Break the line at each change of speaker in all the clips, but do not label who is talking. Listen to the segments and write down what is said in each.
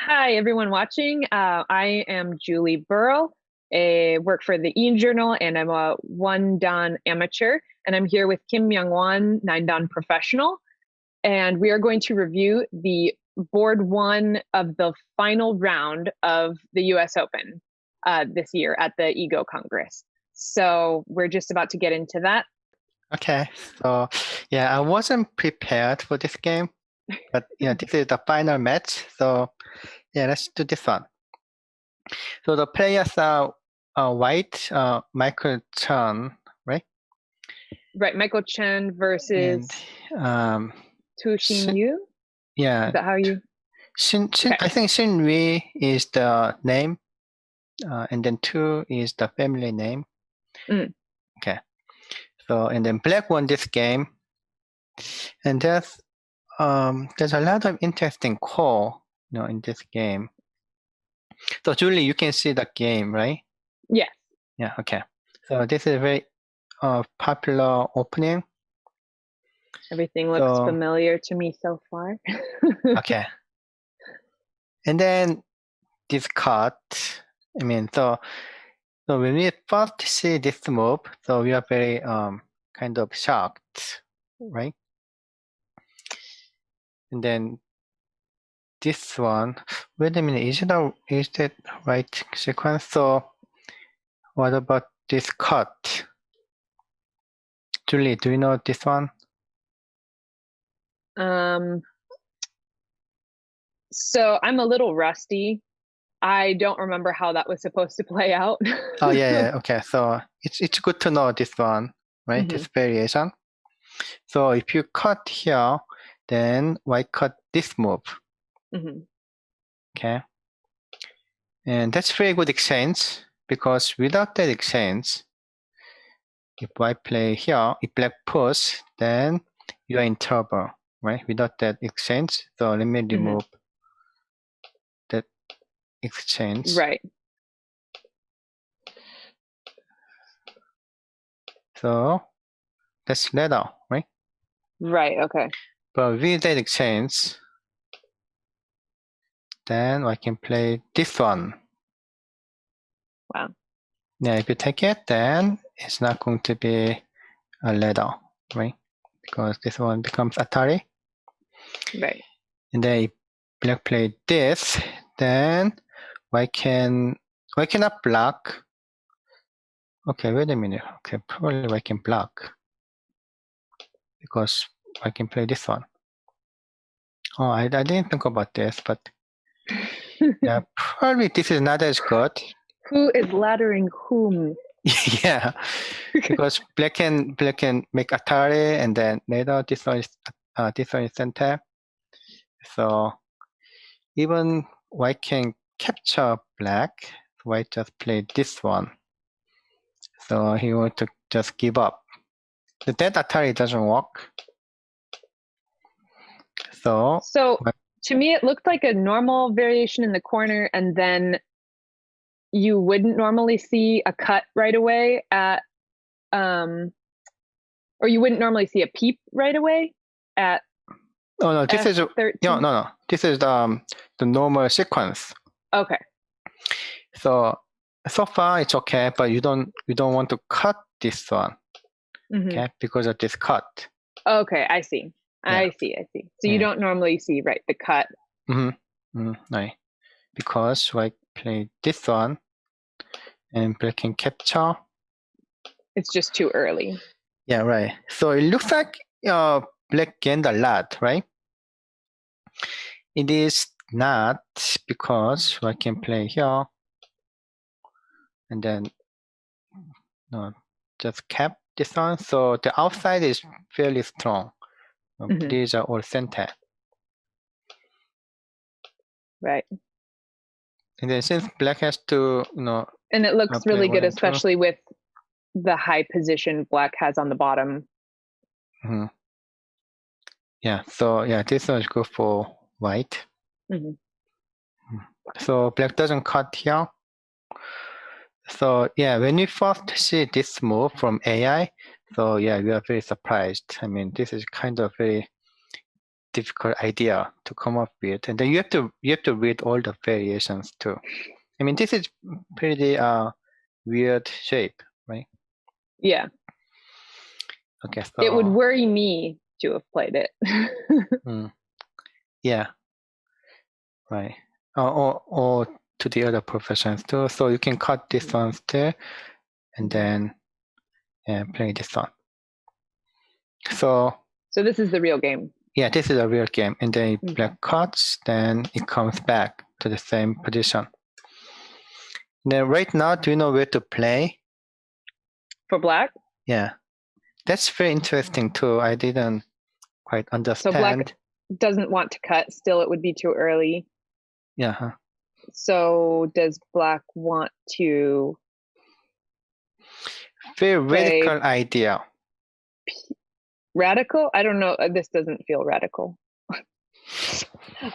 Hi, everyone watching. I am Julie Burrall. I work for the Ian Journal, and I'm a one Dan amateur. And I'm here with Kim Myungwan, 9 Dan professional. And we are going to review the board one of the final round of the US Open this year at the Ego Congress. So we're just about to get into that.
Okay, so I wasn't prepared for this game, but this is the final match. So let's do this one. So the players are White, Michael Chen, right?
Right, Michael Chen versus
And
Tu Xin Yu.
yeah,
Is that how you?
Okay. I think Xin Wei is the name, and then Tu is the family name. Okay. So and then Black won this game, and there's a lot of interesting call, in this game. So Julie, you can see the game, right?
Yes.
Yeah. Okay. So this is a very popular opening.
Everything looks familiar to me so far.
Okay. And then this card. So when we first see this move, so we are very kind of shocked, right? And then this one. Wait a minute. Is that right sequence? So what about this cut? Julie, do you know this one?
So I'm a little rusty. I don't remember how that was supposed to play out.
Oh yeah. Okay. So it's good to know this one, right? This variation. So if you cut here, then White cut this move. Okay. And that's very good exchange, because without that exchange, if White play here, if Black push, then you are in trouble, right? Without that exchange. So let me remove that exchange.
Right.
So that's ladder, right?
Right, okay.
But with that exchange, then I can play this one.
Wow.
Yeah, if you take it, then it's not going to be a ladder, right? Because this one becomes Atari.
Right.
And then if Black play this, then White cannot block. Okay, wait a minute. Okay, probably White can block, because I can play this one. Oh, I didn't think about this, but yeah, probably this is not as good.
Who is laddering whom?
Yeah, because Black can make Atari, and then later this one is center. So even White can capture Black, White just played this one. So he want to just give up. That Atari doesn't work. So
to me, it looked like a normal variation in the corner, and then you wouldn't normally see a cut right away at, or you wouldn't normally see a peep right away at.
Oh no, this is no. This is the normal sequence.
Okay.
So far it's okay, but you don't want to cut this one, okay, because of this cut.
Okay, I see. Yeah. I see. So you don't normally see the cut.
Right, because I play this one, and Black can capture.
It's just too early.
Yeah, right. So it looks like Black gained a lot, right? It is not, because I can play here, and then just cap this one. So the outside is fairly strong. These are all center.
Right.
And then since Black has to,
and it looks really good, especially with the high position Black has on the bottom.
Yeah. So this one is good for White. So Black doesn't cut here. So when you first see this move from AI, so we are very surprised. I mean, this is kind of very difficult idea to come up with, and then you have to read all the variations too. I mean, this is pretty weird shape, right?
Yeah.
Okay, so
it would worry me to have played it.
Yeah, right. Or to the other professions too. So you can cut this one too, and then play this one. So
this is the real game.
Yeah, this is a real game. And then black cuts, then it comes back to the same position. Then right now, do you know where to play?
For black?
Yeah. That's very interesting too. I didn't quite understand.
So black doesn't want to cut. Still, it would be too early.
Yeah. Huh.
So does black want to
Very radical idea.
Radical? I don't know. This doesn't feel radical.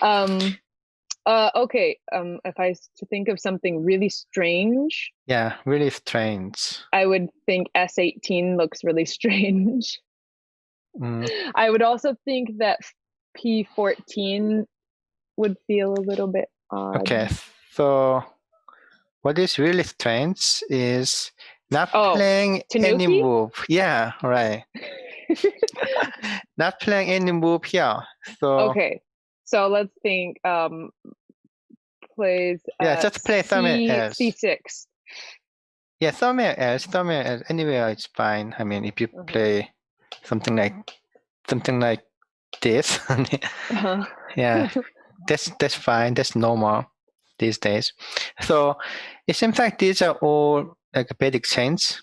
Okay. If I to think of something really strange.
Yeah, really strange.
I would think S18 looks really strange. I would also think that P14 would feel a little bit odd.
Okay, so what is really strange is not playing any move. Yeah, right. Not playing any move here. So
okay, so let's think. Plays.
Just play somewhere else.
C6.
Yeah, somewhere else. Anywhere it's fine. I mean, if you play something like this, yeah, that's fine. That's normal these days. So it seems like these are all like basic chains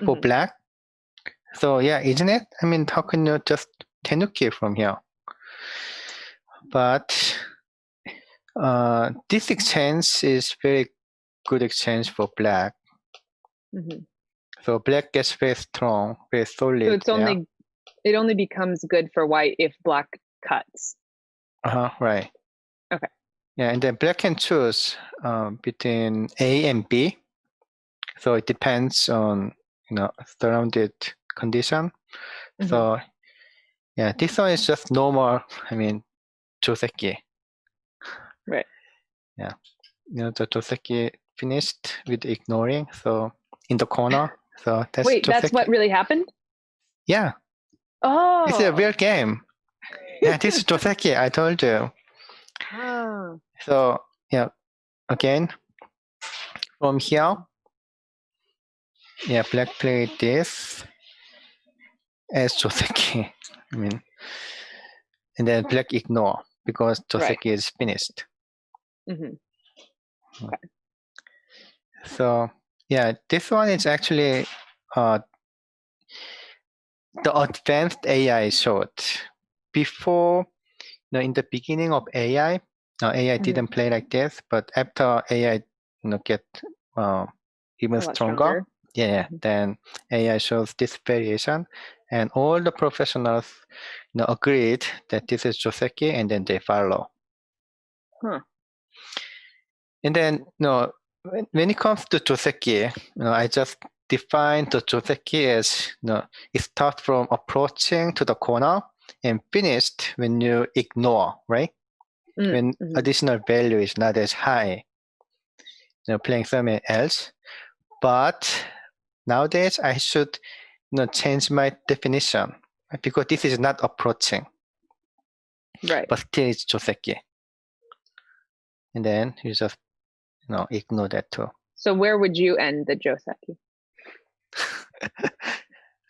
for black. So yeah, isn't it? I mean, how can you just tenuki from here? But this exchange is very good exchange for black. So black gets very strong, very solid.
So it's it only becomes good for white if black cuts.
Right.
Okay.
Yeah, and then black can choose between A and B. So it depends on surrounded condition. So yeah, this one is just normal. I mean, joseki.
Right.
Yeah. The joseki finished with ignoring. So in the corner. So that's
Wait,
joseki.
that's what really happened?
Yeah.
Oh.
This is a real game. Yeah, this is joseki, I told you.
Oh.
So yeah, again, from here, yeah, black played this as joseki. I mean, and then black ignore because joseki is finished.
Okay.
So yeah, this one is actually the advanced AI shot. Before, in the beginning of AI, AI didn't play like this, but after AI, get even stronger. Yeah, then AI shows this variation, and all the professionals, agreed that this is joseki, and then they follow. And then, when it comes to joseki, I just define the joseki as, it starts from approaching to the corner and finished when you ignore, right? When additional value is not as high, playing somewhere else. But nowadays, I should, change my definition, right? Because this is not approaching,
right?
But still it's joseki. And then you just, ignore that too.
So where would you end the joseki?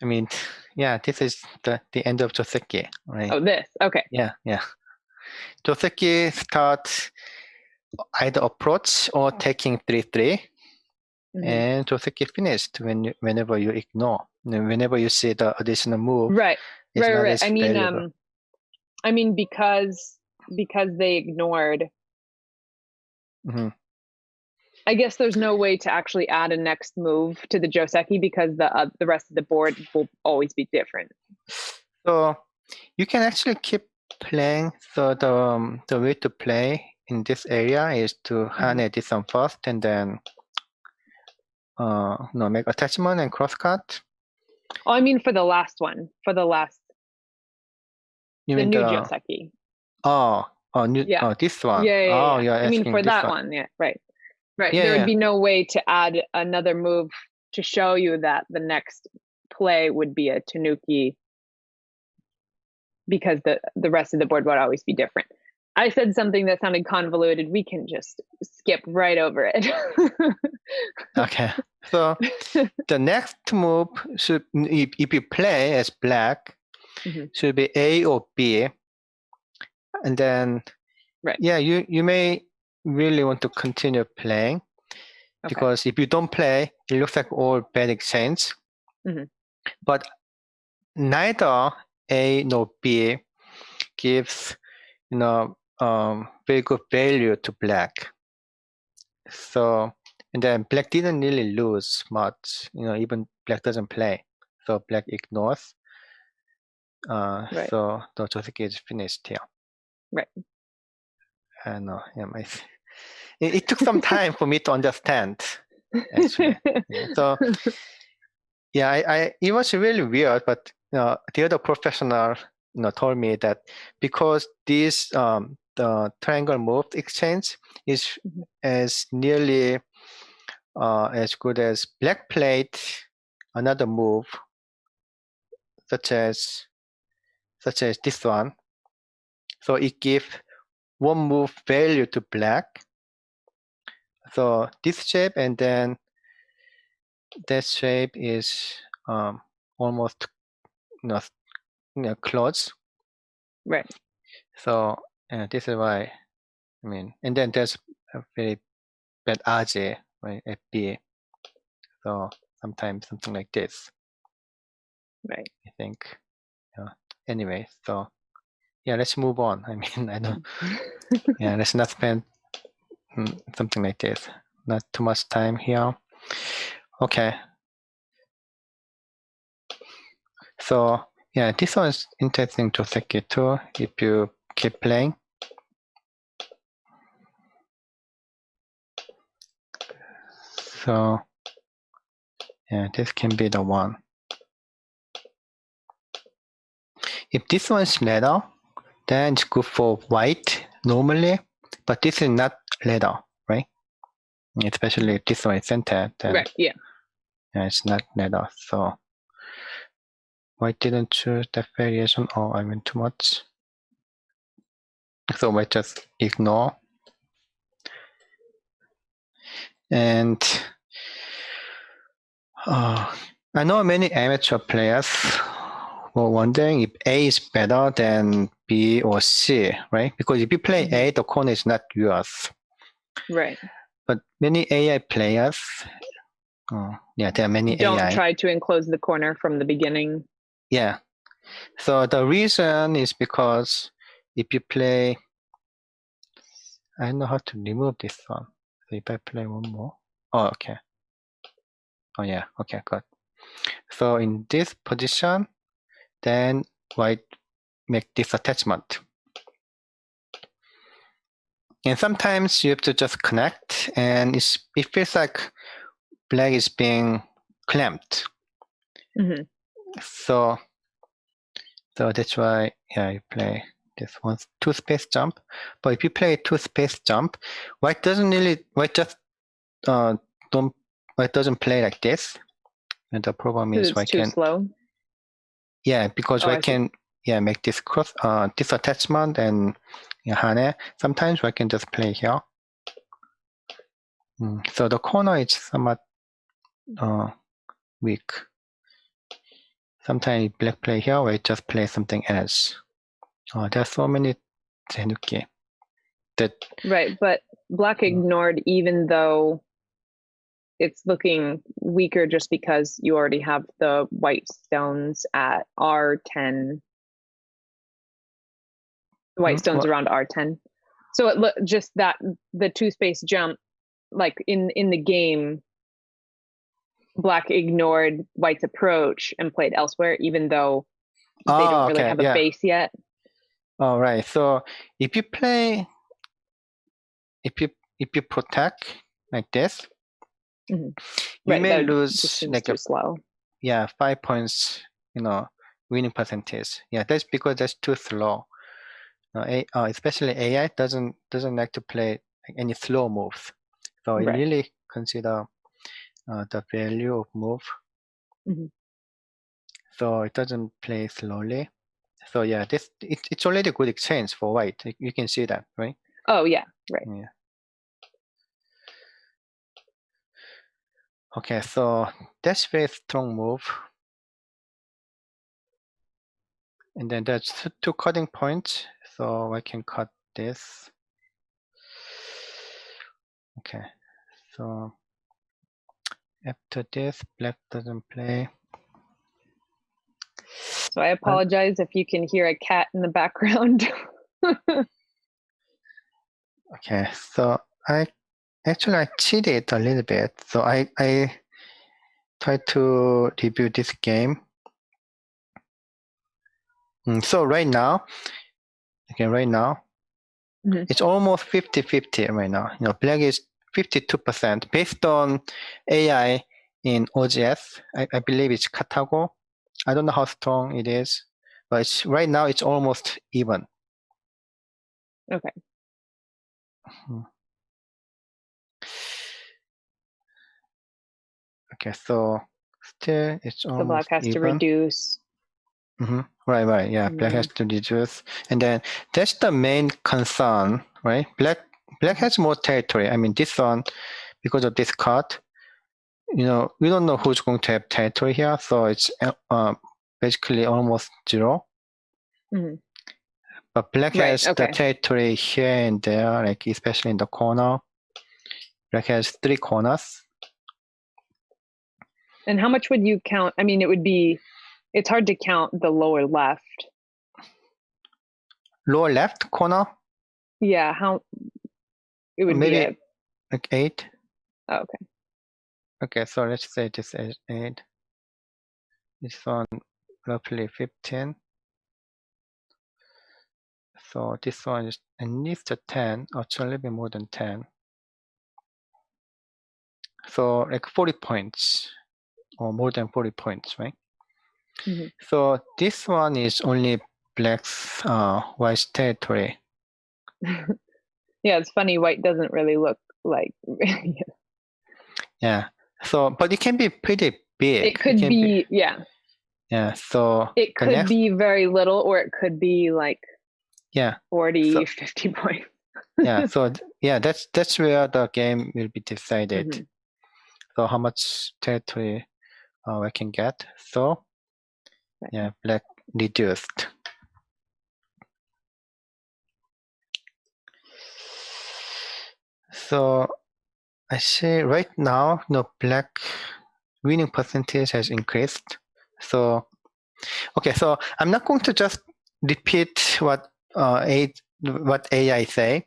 I mean, yeah, this is the end of joseki, right?
Oh, this. Okay.
Yeah. Joseki starts either approach or taking 3-3, and joseki finished whenever you ignore, whenever you see the additional move.
Right. I mean, because they ignored. I guess there's no way to actually add a next move to the joseki because the rest of the board will always be different.
So you can actually keep playing. So the way to play in this area is to hane this one first, and then make attachment and cross cut.
Oh, I mean for the last one.
You
the
mean
new
the
Joseki.
this one.
Yeah.
You're
I mean,
asking
for
this
that
one.
one, yeah, right.
Yeah,
There would
yeah.
be no way to add another move to show you that the next play would be a tanuki because the rest of the board would always be different. I said something that sounded convoluted. We can just skip right over it.
Okay. So the next move should, if you play as black, should be A or B. And then, yeah, you may really want to continue playing because if you don't play, it looks like all bad exchange. But neither A nor B gives, very good value to black. So, and then black didn't really lose much. Even black doesn't play, so black ignores. So the Joseki is finished here.
Right.
I know. Yeah, it took some time for me to understand. Actually, so yeah, it was really weird. But the other professional, told me that because this the triangle move exchange is as nearly as good as black played another move, such as this one. So it gives one move value to black. So this shape and then that shape is almost close.
Right.
So this is why and then there's a very bad RJ, right, at B. So sometimes something like this.
Right.
I think. Anyway, so yeah, let's move on. I know. Yeah, let's not spend something like this. Not too much time here. Okay. So yeah, this one is interesting to Joseki too if you keep playing. So yeah, this can be the one. If this one is leather, then it's good for white normally, but this is not leather, right? Especially if this one is centered, then
right, yeah,
it's not leather. So white didn't choose that variation. Oh, I went too much. So we just ignore. And I know many amateur players were wondering if A is better than B or C, right? Because if you play A, the corner is not yours.
Right.
But many AI players, there are many
don't
AI.
try to enclose the corner from the beginning.
Yeah. So the reason is because if you play, I don't know how to remove this one. So if I play one more, okay. Oh yeah, okay, good. So in this position, then white make this attachment. And sometimes you have to just connect, and it feels like black is being clamped. So that's why you play this one 2-space jump. But if you play 2-space jump, white doesn't play like this. And the problem is
white can slow.
Yeah, because white can make this cross this attachment and hane. Sometimes white can just play here. So the corner is somewhat weak. Sometimes black play here, white just play something else. There are so many tenuki.
Right, but black ignored even though it's looking weaker just because you already have the white stones at R10. The white stones around R10. So it just that the 2-space jump, like in the game, black ignored white's approach and played elsewhere, even though they don't really have a base yet.
All right. So if you play, if you protect like this, you may lose
like too slow.
Yeah, 5 points. winning percentage. Yeah, that's because that's too slow. Especially AI doesn't like to play any slow moves. So it really consider the value of move. So it doesn't play slowly. So yeah, it's already a good exchange for white. You can see that, right?
Oh yeah, right.
Yeah. Okay, so that's very strong move. And then there's two cutting points. So I can cut this. Okay, so after this, black doesn't play.
So I apologize if you can hear a cat in the background.
Okay, so I cheated a little bit. So I tried to review this game. So right now, it's almost 50-50 right now. Black is 52% based on AI in OGS. I believe it's Katago. I don't know how strong it is, but right now it's almost even.
Okay.
Okay, so still it's almost
so black has
even.
to reduce.
Right. Yeah, black has to reduce, and then that's the main concern, right? Black has more territory. I mean, this one, because of this cut, we don't know who's going to have territory here, so it's basically almost zero. But black has the territory here and there, like especially in the corner. Black has 3 corners.
And how much would you count? I mean, it's hard to count the lower left.
Lower left corner?
Yeah, it would
maybe like 8.
Oh, okay.
Okay, so let's say this is 8. This one roughly 15. So this one is at least a 10, actually a little bit more than 10. So like 40 points or more than 40 points, right? So this one is only black's white's territory.
Yeah, it's funny. White doesn't really look like.
Yeah. So, but it can be pretty big.
It could be, yeah.
Yeah. So
it could be very little, or it could be like 40, 50 points.
Yeah. So yeah, that's where the game will be decided. So how much territory I can get. So yeah, black reduced. So I see right now, black winning percentage has increased. So, okay, so I'm not going to just repeat what AI say,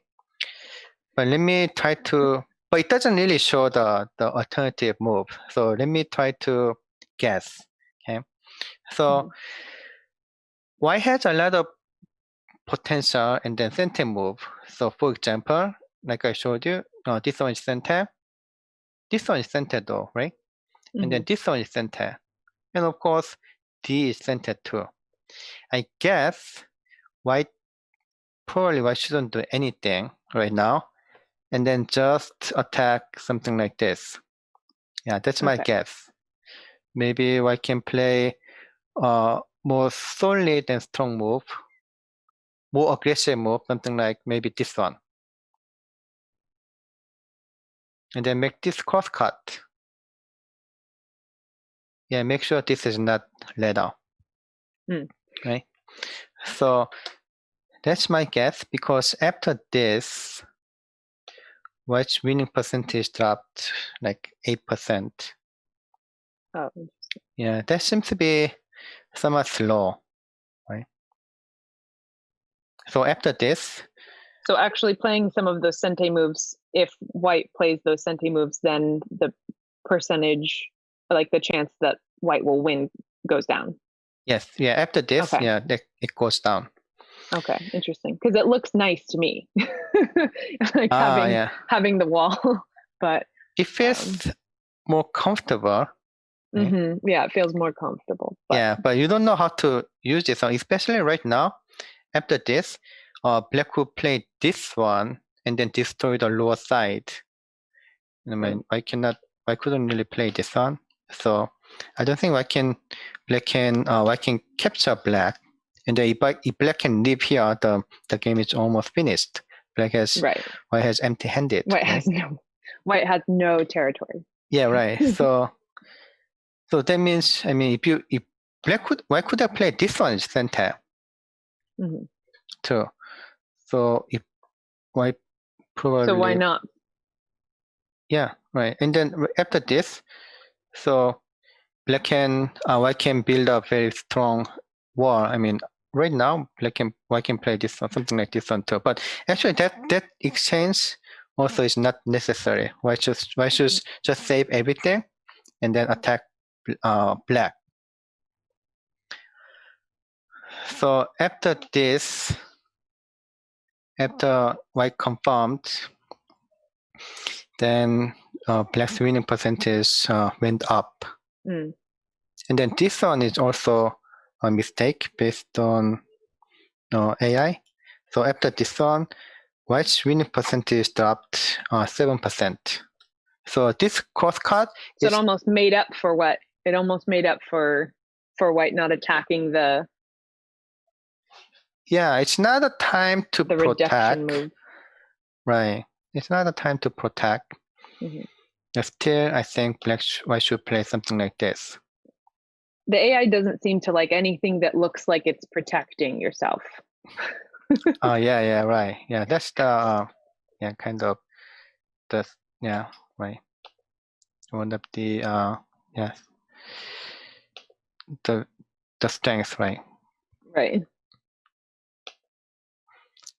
but let me try to. But it doesn't really show the alternative move. So let me try to guess. Okay, so white has a lot of potential and then center move. So for example, like I showed you, this one is center. This one is center though, right? And then this one is center. And of course, D is center too. I guess white shouldn't do anything right now. And then just attack something like this. Yeah, that's my guess. Maybe white can play more solid and strong move. More aggressive move, something like maybe this one. And then make this cross cut. Yeah, make sure this is not leather. Right? So that's my guess, because after this, white's winning percentage dropped like 8%.
Oh.
Yeah, that seems to be somewhat slow, right? So after this.
So actually playing some of those sente moves, if white plays those sente moves, then the percentage, like the chance that white will win, goes down.
Yes, yeah, after this, it goes down.
Okay, interesting. Because it looks nice to me, like having the wall, but
it feels more comfortable. Right?
Yeah, it feels more comfortable. But...
Yeah, but you don't know how to use this one, especially right now. After this, black could play this one and then destroy the lower side. I mean, I couldn't really play this one, so I don't think black can capture black. And then if black can leave here, the game is almost finished. White has empty-handed.
White has no territory.
Yeah, right. So that means, I mean, if white could have played this one in center too. So if white probably.
So why not?
Yeah, right. And then after this, so white can build a very strong wall. I mean, right now, white can play this one, something like this one too. But actually, that exchange also is not necessary. White should just save everything and then attack black. So after this, after white confirmed, then black's winning percentage went up. And then this one is also a mistake based on AI. So after this one, white's winning percentage dropped 7%. So this crosscut.
So it almost made up for what? It almost made up for white not attacking the.
Yeah, it's not a time to
the
protect.
Reduction move.
Right. It's not a time to protect. Still, I think white should play something like this.
The AI doesn't seem to like anything that looks like it's protecting yourself.
Yeah, right. Yeah, that's the kind of the right. One of the the strength, right?
Right.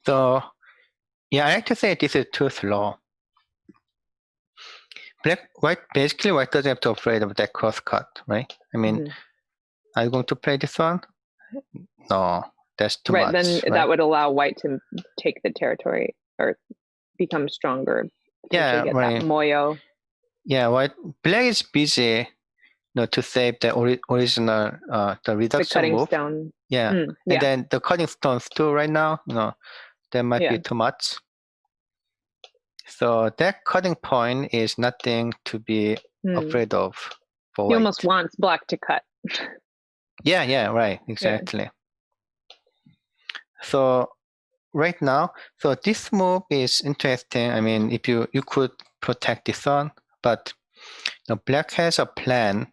So I like to say this is too slow. White doesn't have to be afraid of that crosscut, right? I mean, are you going to play this one? No, that's too much.
Then that would allow white to take the territory or become stronger.
Yeah,
get
right.
That moyo.
Yeah, black is busy, to save the original the reduction
the cutting
move.
Stone.
Yeah, and then the cutting stones too. Right now, that might be too much. So that cutting point is nothing to be afraid of for white.
He almost wants black to cut.
Yeah, right, exactly. Yeah. So right now, so this move is interesting. I mean, if you could protect this one, but black has a plan.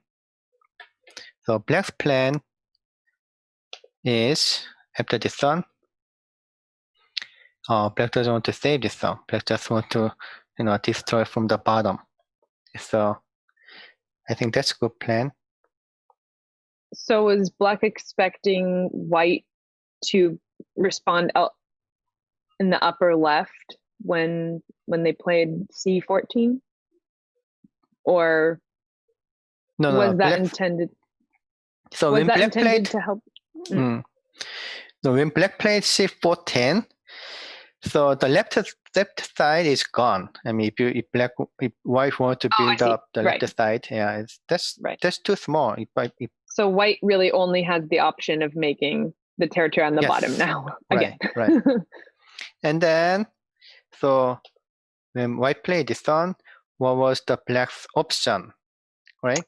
So black's plan is after this one. Black doesn't want to save this one. Black just want to, destroy from the bottom. So I think that's a good plan.
So was black expecting white to respond out in the upper left when they played C14? Or was that intended?
So
was
when
that
black
intended
played
to help?
So when black played C14, so the left side is gone. I mean, if white want to build up the left side, that's too small.
So white really only has the option of making the territory on the bottom now. Again.
Right. And then, so when white played this one, what was the black's option, right?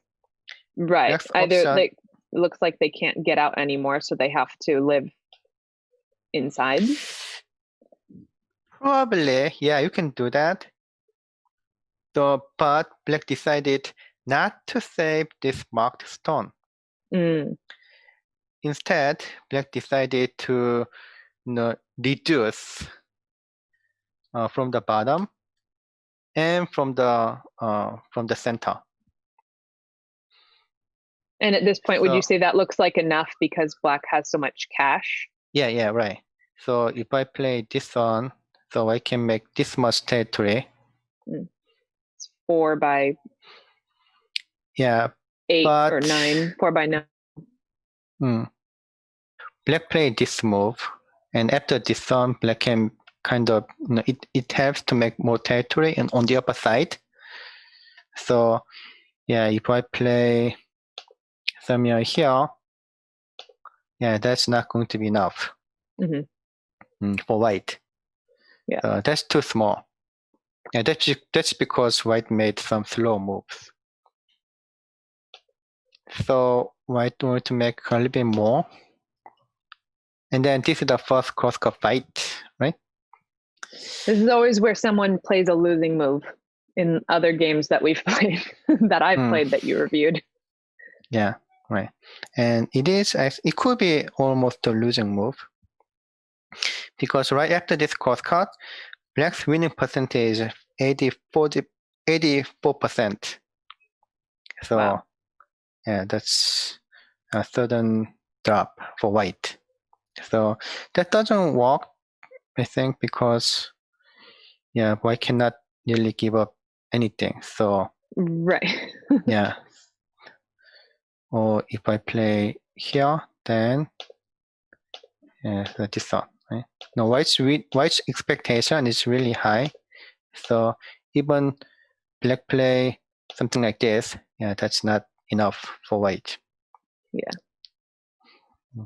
Right. Black's either it looks like they can't get out anymore, so they have to live inside.
Probably, yeah, you can do that. So, but black decided not to save this marked stone. Instead, black decided to reduce from the bottom and from the center.
And at this point, would you say that looks like enough because black has so much cash?
Yeah, right. So if I play this one, so I can make this much territory.
It's 4 by 8 or 9, 4 by 9.
Black played this move, and after this one, black can kind of, it helps to make more territory and on the upper side. So yeah, if I play So here, yeah, that's not going to be enough for white.
Yeah.
So that's too small. Yeah, that's because white made some slow moves. So white want to make a little bit more. And then this is the first cross-cut fight, right?
This is always where someone plays a losing move in other games that we've played, that I've played that you reviewed.
Yeah, right. And it could be almost a losing move. Because right after this cross-cut, black's winning percentage is 84%. So
wow.
Yeah, that's a sudden drop for white. So that doesn't work, I think, because white cannot really give up anything. So
right.
yeah. Or if I play here, then this one, right? No, white's expectation is really high. So even black play something like this, that's not enough for white.
Yeah.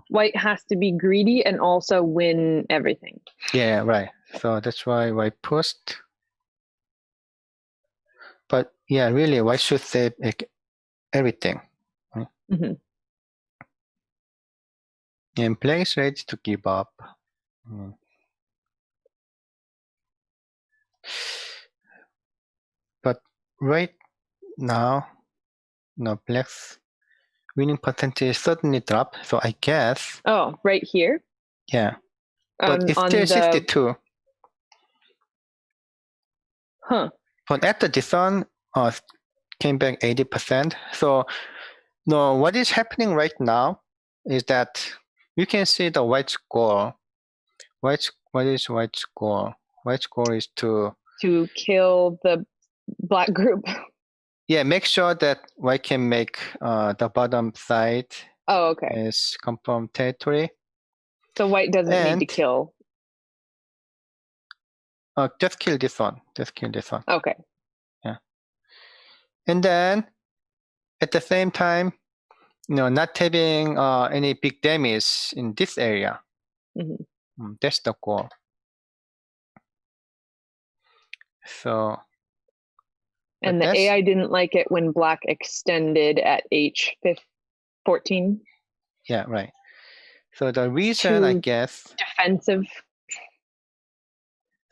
White has to be greedy and also win everything.
Yeah, right. So that's why white pushed. But yeah, really, white should save everything. Right? And black is ready to give up. But right now, black's winning percentage suddenly dropped. So I guess.
Oh, right here?
Yeah. But it's still 62.
Huh.
But after this one, came back 80%. So no, what is happening right now is that you can see the white score. What is white score? White score is to
kill the black group.
Yeah, make sure that white can make the bottom side is confirmed territory.
So white doesn't need to kill.
Just kill this one.
Okay.
Yeah. And then at the same time, not having any big damage in this area. That's the goal. So.
And the AI didn't like it when black extended at H14.
Yeah, right. So the reason, I guess,
defensive.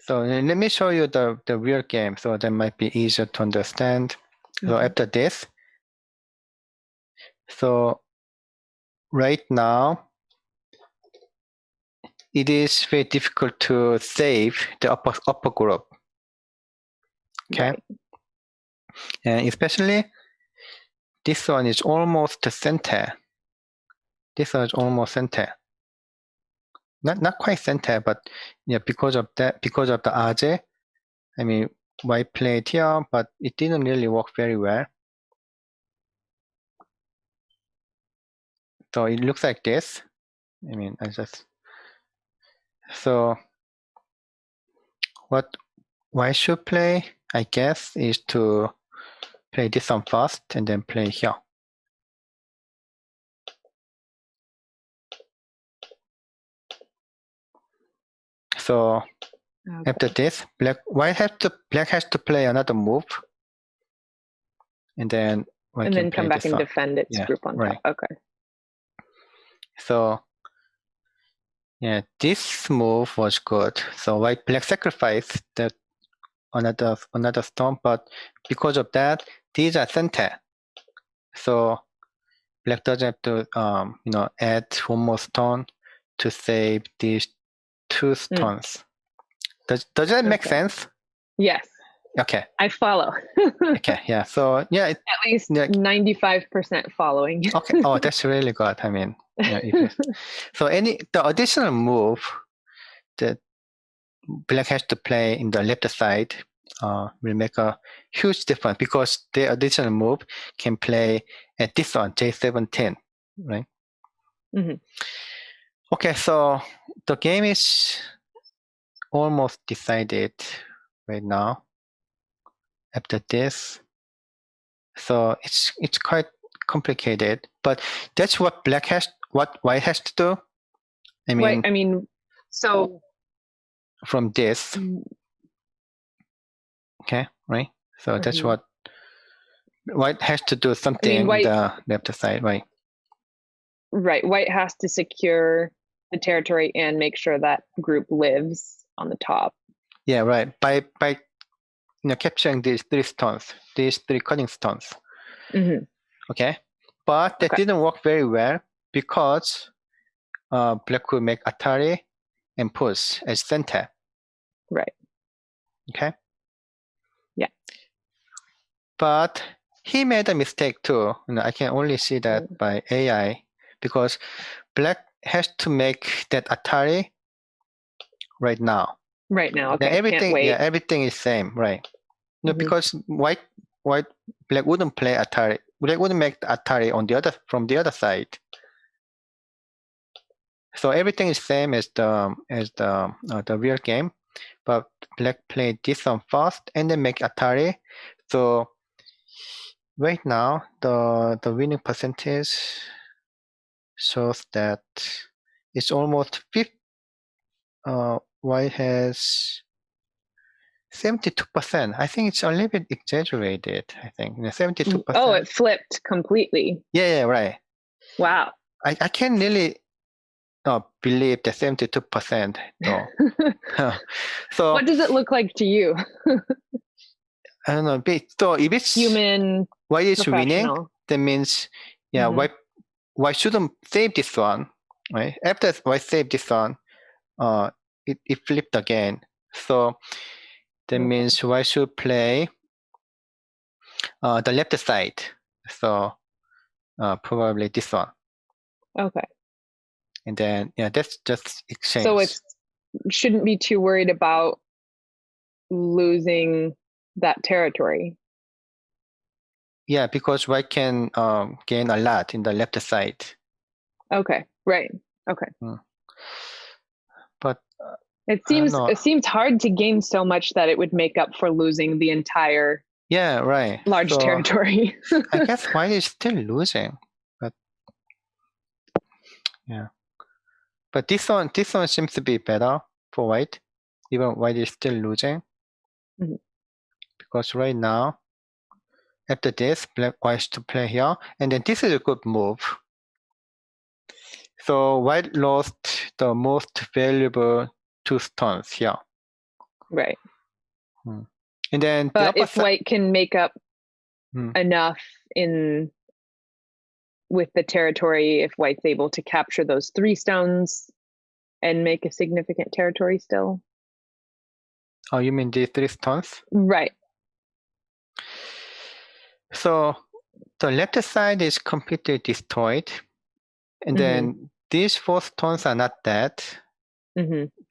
So let me show you the real game, so that might be easier to understand. So after this, so right now, it is very difficult to save the upper group. Okay,
right.
And especially this one is almost the center. This one is almost center. Not quite center, but because of the RJ, I mean, white played here, but it didn't really work very well. So it looks like this. I mean, so what white should play, I guess, is to play this one first and then play here. So after this, black has to play another move, and then
come back and defend its group on top. Okay.
So this move was good. So black sacrificed that another stone, but because of that, these are center. So black doesn't have to add one more stone to save these two stones. Does that make sense?
Yes.
Okay.
I follow.
Okay. Yeah. So at
least 95% following.
Okay. Oh, that's really good. I mean, so the additional move that black has to play in the left side will make a huge difference, because the additional move can play at this one, J17, right? Okay, so the game is almost decided right now after this. So it's quite complicated, but that's what white has to do.
So
from this, okay, right? So that's what white has to do something on the left side, right?
Right. White has to secure the territory and make sure that group lives on the top.
Yeah, right. By capturing these three stones, these three cutting stones. Okay, but that didn't work very well because black could make Atari and push as center.
Right.
Okay.
Yeah.
But he made a mistake too. I can only see that by AI because black has to make that Atari right now.
Right now. Okay.
Everything is same, right? Because black wouldn't play Atari. Black wouldn't make the Atari from the other side. So everything is same as the real game, but black played this one first and then make Atari. So right now the winning percentage shows that it's almost 50. White has 72%. I think it's a little bit exaggerated. I think 72%.
Oh, it flipped completely.
Yeah, right.
Wow.
I can't really believe the 72% though. So
what does it look like to you?
I don't know. So if it's
human,
white is winning, that means white shouldn't save this one, right? After white saved this one, it flipped again. So that means white should play the left side. So probably this one.
Okay.
And then that's just exchange.
So it shouldn't be too worried about losing that territory.
Yeah, because white can gain a lot in the left side.
Okay, right. Okay.
But
it seems hard to gain so much that it would make up for losing the entire large territory.
I guess white is still losing, but yeah. But this one seems to be better for white, even white is still losing. Because right now, after this, black wants to play here, and then this is a good move. So white lost the most valuable 2 stones here.
Right.
And then
but if white can make up enough with the territory, if white's able to capture those 3 stones and make a significant territory still.
Oh, you mean these 3 stones?
Right.
So the left side is completely destroyed. And then these 4 stones are not dead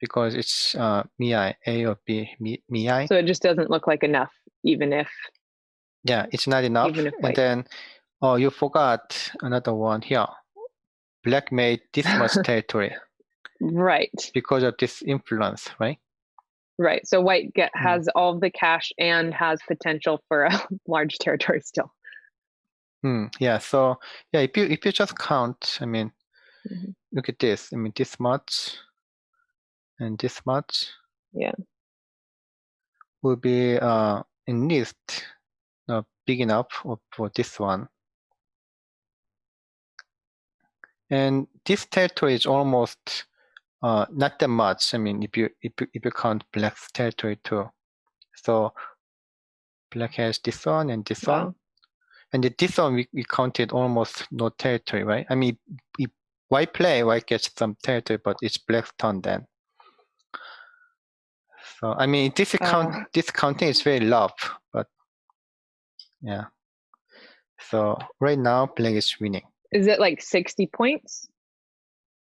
because it's Mii, A or B, Mii.
So it just doesn't look like enough, even if.
Yeah, it's not enough.
Even if
and then, you forgot another one here. Black made this much territory.
Right.
Because of this influence, right?
Right. So white has all the cash and has potential for a large territory still.
Yeah. So if you just count, I mean, look at this. I mean, this much and this much.
Yeah.
Will be in least big enough for this one. And this territory is almost not that much. I mean, if you count black's territory too. So black has this one and this one. And this one we counted almost no territory, right? I mean, if white gets some territory, but it's black's turn then. So I mean, this counting is very low, but yeah. So right now, black is winning.
Is it like 60 points?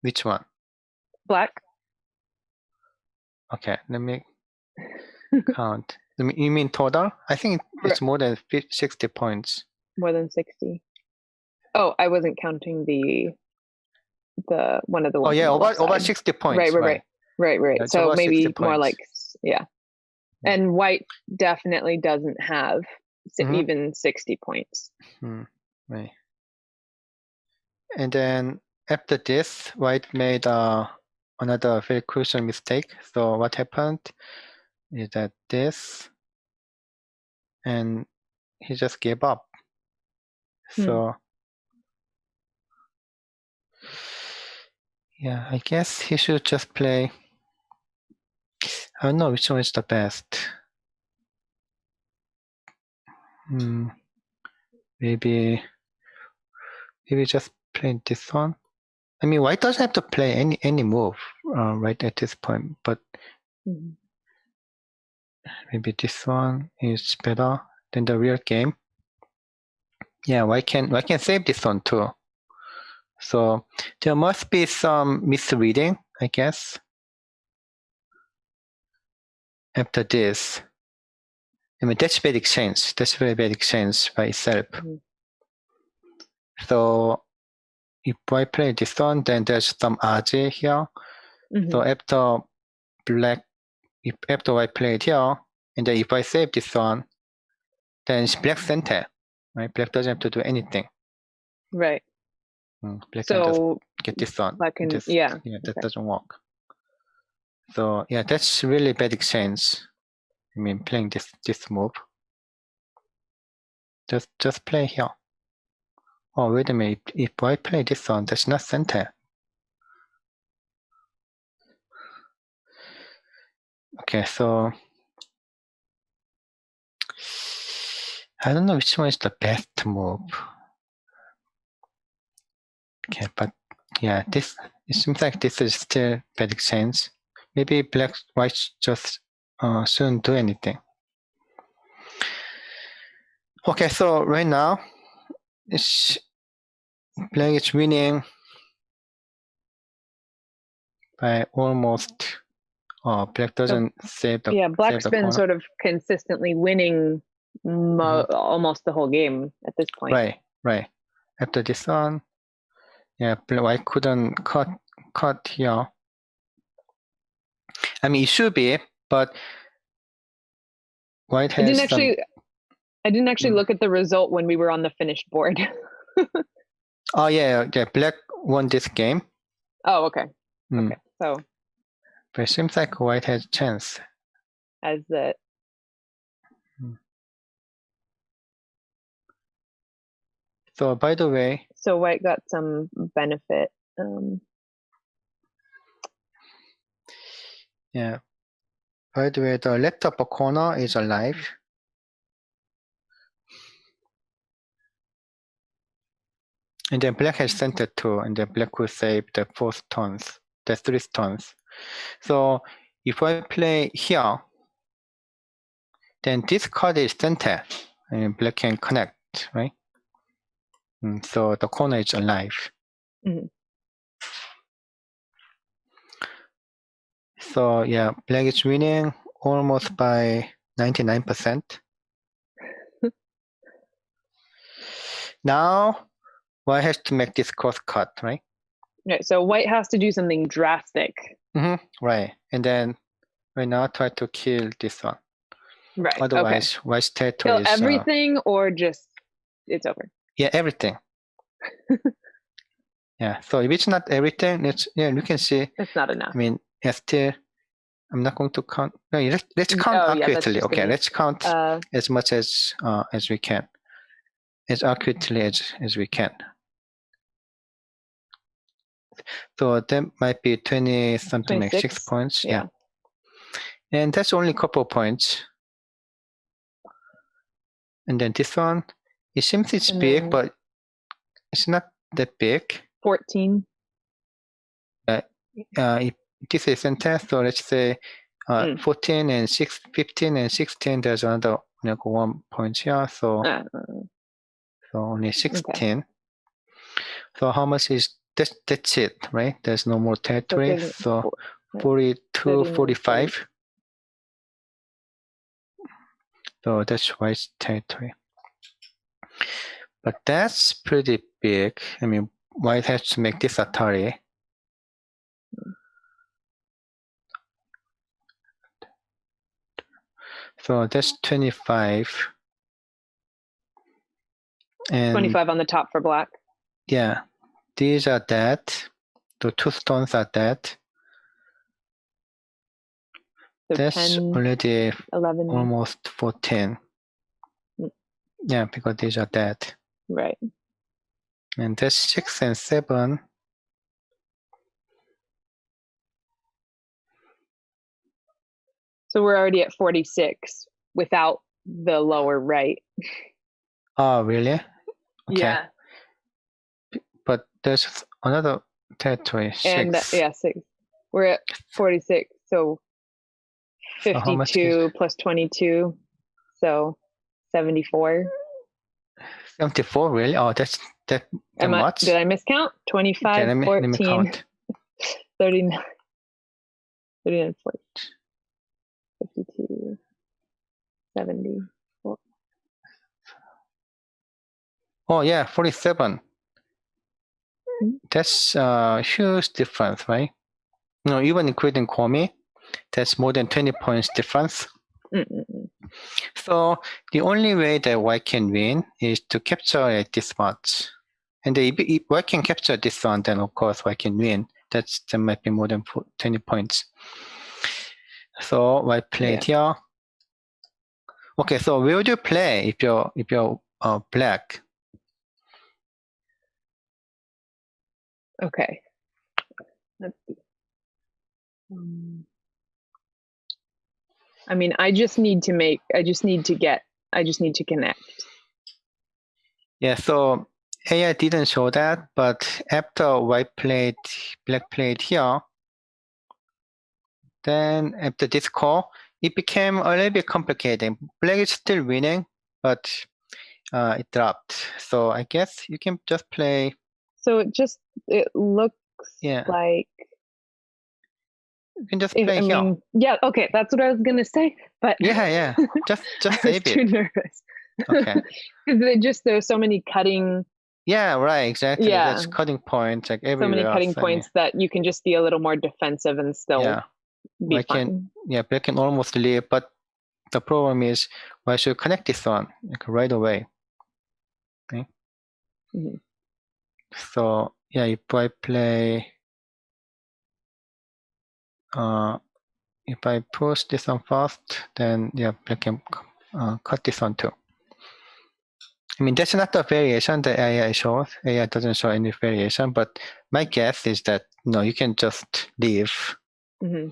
Which one?
Black.
Okay, let me count. You mean total? I think it's more than 60 points.
More than 60. Oh, I wasn't counting the one of the ones.
Oh yeah, over 60 points.
Right. Yeah, so maybe more like And white definitely doesn't have even 60 points.
Right. And then after this, white made another very crucial mistake. So what happened is that this, and he just gave up. So yeah, I guess he should just play. I don't know which one is the best. Maybe just play this one. I mean, white doesn't have to play any move right at this point, but maybe this one is better than the real game. Yeah, white can save this one too. So there must be some misreading, I guess. After this, I mean, that's bad exchange. That's very bad exchange by itself. So if I play this one, then there's some odds here. So after I play it here, and then if I save this one, then it's black center, right? Black doesn't have to do anything.
Right.
Black can just get this one. That doesn't work. So yeah, that's really bad exchange. I mean, playing this move. Just play here. Oh, wait a minute. If I play this one, that's not center. Okay, so I don't know which one is the best move. Okay, but yeah, it seems like this is still bad exchange. Maybe white just shouldn't do anything. Okay, so right now, black is winning by almost. Oh, black doesn't save the.
Yeah, black's
save the
been
corner.
sort of consistently winning almost the whole game at this point.
Right. After this one, yeah, white couldn't cut here. I mean, it should be, but white has
I didn't actually look at the result when we were on the finished board.
Oh yeah, black won this game.
Oh, okay. Okay, so.
But it seems like white has a chance.
As the.
So by the way.
So white got some benefit.
Yeah. By the way, the left upper corner is alive. And then black has center too, and then black will save the 4 stones, the 3 stones. So if I play here, then this card is center, and black can connect, right? So the corner is alive. So yeah, black is winning almost by 99%. Now, white has to make this cross cut, right?
Right, so white has to do something drastic.
Right, and then right now try to kill this one.
Right.
Otherwise, white's territory
is everything, or just it's over. Yeah,
everything. Yeah. So if it's not everything, you can see.
It's not enough.
I mean, still, I'm not going to count. No, let's count accurately. Okay, let's count as much as we can, as accurately as we can. So that might be 20 something, 26, like 6 points. Yeah. And that's only a couple of points. And then this one, it seems it's big, but it's not that big.
14.
If this is center, so let's say 14 and 15 and 16, there's another 1 point here. So, so only 16. Okay. So how much is that's it, right? There's no more territory. So 42, 45. So that's white's territory. But that's pretty big. I mean, white has to make this Atari. So that's 25. And
25 on the top for black.
Yeah. these are dead. The 2 stones are dead.
So
That's
10,
already
11.
almost 14. Yeah, because these are dead.
Right.
And that's 6 and 7.
So we're already at 46 without the lower right.
Oh, really? Okay.
Yeah.
But there's another territory, 6.
And 6. We're at 46. So 52 plus 22. So 74.
74, really? Oh, that's that much?
Did I miscount? 25,
okay,
14,
let me count.
39, 39, 40, 52, 70.
Oh, yeah, 47. That's a huge difference, right? No, even including Kwame, that's more than 20 points difference. So the only way that White can win is to capture at this much. And if White can capture this one, then of course White can win. That might be more than 20 points. So White played here. Okay, so where would you play if you're black?
Okay. Let's see. I mean, I just need to connect.
Yeah, so AI didn't show that, but after White played, Black played here, then after this call, it became a little bit complicated. Black is still winning, but it dropped. So I guess you can just play.
So it looks like
you can just play here.
mean, yeah, okay, that's what I was gonna say. But
yeah, just save it.
Too nervous.
Okay.
Because there's so many cutting.
Yeah, right, exactly.
Yeah.
That's cutting points like everywhere.
So many cutting points that you can just be a little more defensive and still be fine.
Black can almost leave, but the problem is why should connect this one like right away? Okay. So yeah, if I play, if I push this one first, then yeah, Black can cut this one too. I mean, that's not the variation that AI shows. AI doesn't show any variation, but my guess is that you can just leave. There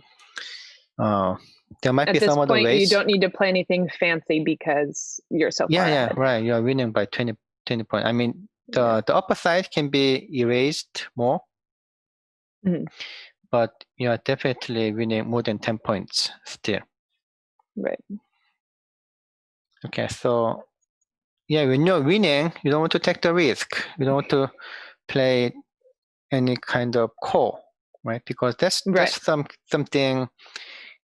might be some other ways.
At this point, you don't need to play anything fancy because you're so far ahead.
Right. You're winning by 20 points. I mean, the upper side can be erased more, but you are definitely winning more than 10 points still.
Right.
Okay, so yeah, when you're winning, you don't want to take the risk. You don't want to play any kind of call, right? Because that's something,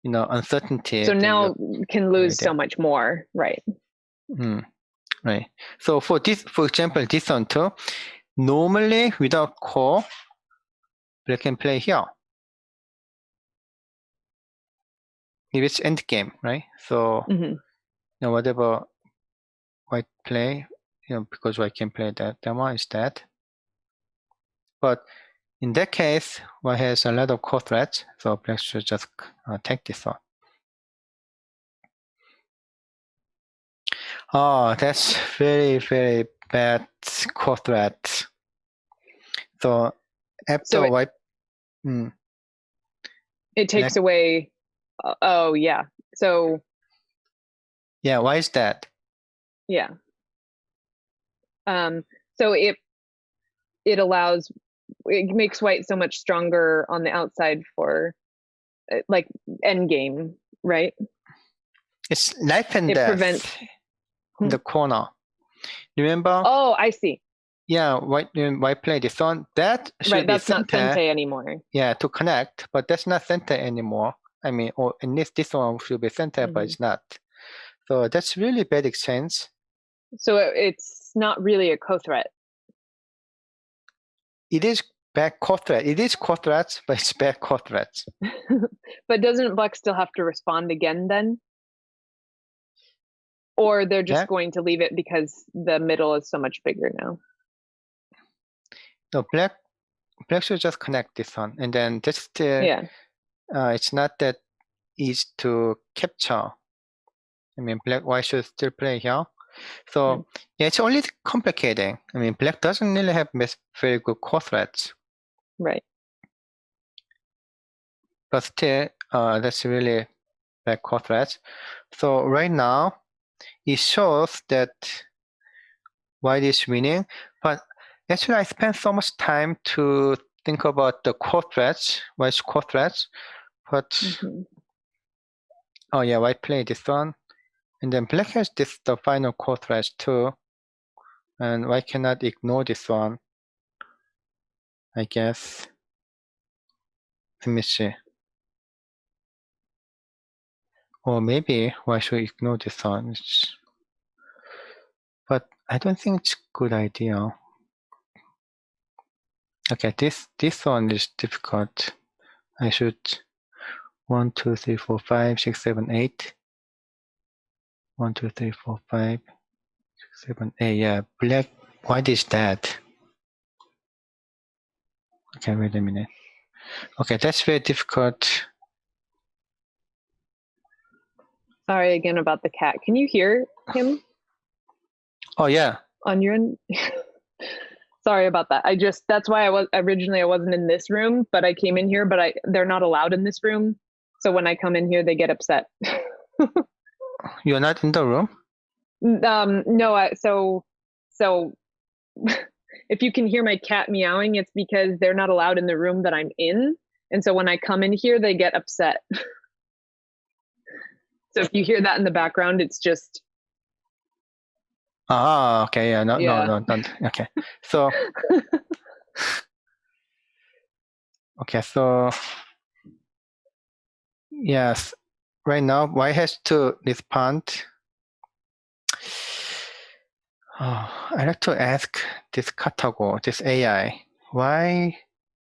uncertainty.
So now can lose so much more, right?
Right. So for example, this one too, normally without call, Black can play here. If it's end game, right? So whatever White play, because White can play that one is that. But in that case, White has a lot of core threats, so Black should just take this one. Oh, that's very, very bad core threat. So after White,
it takes away. Oh yeah. So.
Yeah. Why is that?
Yeah. So it makes White so much stronger on the outside for like end game, right?
It's life and death. It prevents in the corner. Remember?
Oh, I see.
Yeah, White play this one. That should be
that's not Sente anymore.
Yeah, to connect, but that's not Sente anymore. I mean, or at least this one should be Sente, but it's not. So that's really bad exchange.
So it's not really a co-threat.
It is bad co-threat. It is co-threats, but it's bad co-threats.
But doesn't Black still have to respond again then? Or they're just going to leave it because the middle is so much bigger now?
No, Black black should just connect this one, and then that's still it's not that easy to capture. I mean, white should still play here. So yeah, it's only complicating. I mean, black doesn't really have very good core threats.
Right.
But still, that's really bad core threats. So right now, it shows that white is winning, but actually I spent so much time to think about the core threats, white's core threats, but oh yeah, white played this one, and then black has the final core threats too, and white cannot ignore this one, I guess. Let me see. Or maybe white should ignore this one, but I don't think it's a good idea. Okay, this one is difficult. I should 1, 2, 3, 4, 5, 6, 7, 8. 1, 2, 3, 4, 5, 6, 7, 8. Yeah, black. White is dead. Okay, wait a minute. Okay, that's very difficult.
Sorry again about the cat. Can you hear him?
Oh yeah.
On your end? Sorry about that. That's why I wasn't in this room, but I came in here, but they're not allowed in this room. So when I come in here, they get upset.
You're not in the room?
No, so if you can hear my cat meowing, it's because they're not allowed in the room that I'm in. And so when I come in here, they get upset. So if you hear that in the background, it's just.
Ah, okay, yeah, no, don't. Okay, so. Okay, so. Yes, right now, white has to respond. I'd like to ask this Katago, this AI, why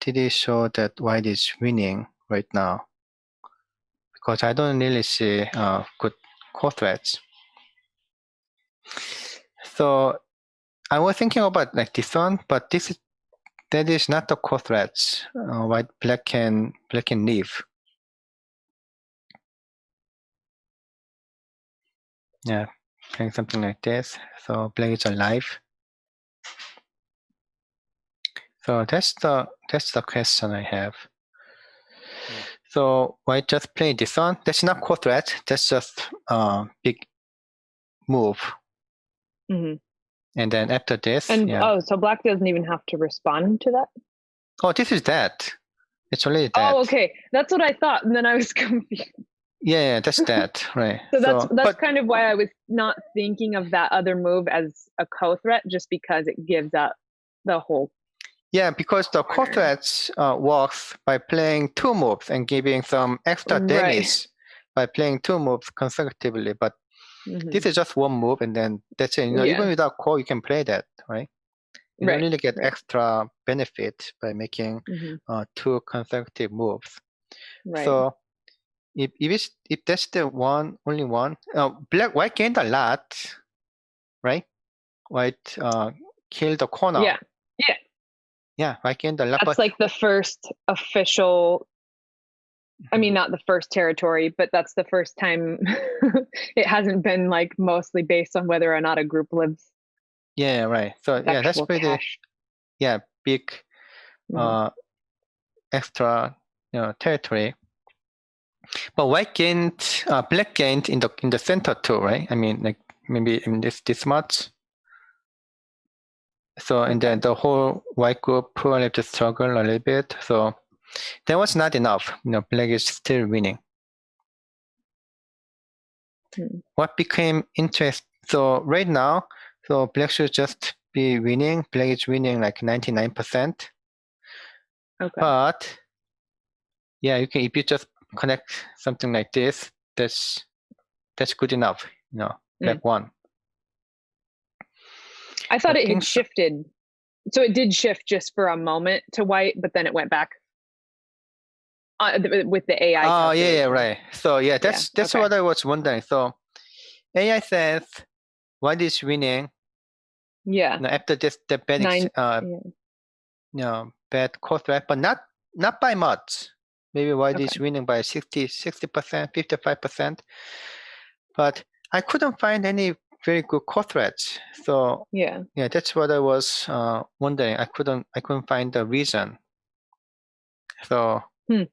did it show that white is winning right now? Because I don't really see good core threats. So I was thinking about like this one, but that is not the core threats. White black can leave. Yeah, playing something like this. So black is alive. So that's the question I have. So white just play this one. That's not core threat. That's just big move. And then after this,
so black doesn't even have to respond to that?
Oh, this is that. It's already that.
Oh, okay. That's what I thought, and then I was confused.
Yeah, that's that, right.
So that's kind of why I was not thinking of that other move as a co-threat, just because it gives up the whole.
Yeah, because the co-threats works by playing 2 moves and giving some extra damage by playing 2 moves consecutively. But this is just 1 move, and then that's it. Even without core, you can play that, right? You don't really get extra benefit by making 2 consecutive moves. Right. So if that's the only one, white gained a lot, right? White killed the corner.
Yeah.
Yeah, white gained a lot.
That's like the first official. I mean, not the first territory, but that's the first time it hasn't been like mostly based on whether or not a group lives.
Yeah, right. So yeah, that's pretty. Big extra territory. But white gained, black gained in the center too, right? I mean, like maybe in this much. So and then the whole white group probably have to struggle a little bit. So that was not enough. Black is still winning. What became interesting? So right now, so black should just be winning. Black is winning like 99%. Okay. But yeah, you can, if you just connect something like this, that's good enough. Black won.
I thought it had shifted. So it did shift just for a moment to white, but then it went back with the AI.
Oh yeah, right. So yeah, that's what I was wondering. So AI says white is winning.
Yeah.
After this, the bad bad core threat, but not by much. Maybe white is winning by 60%, 55%. But I couldn't find any very good core threats. So yeah, that's what I was wondering. I couldn't find the reason. So yeah,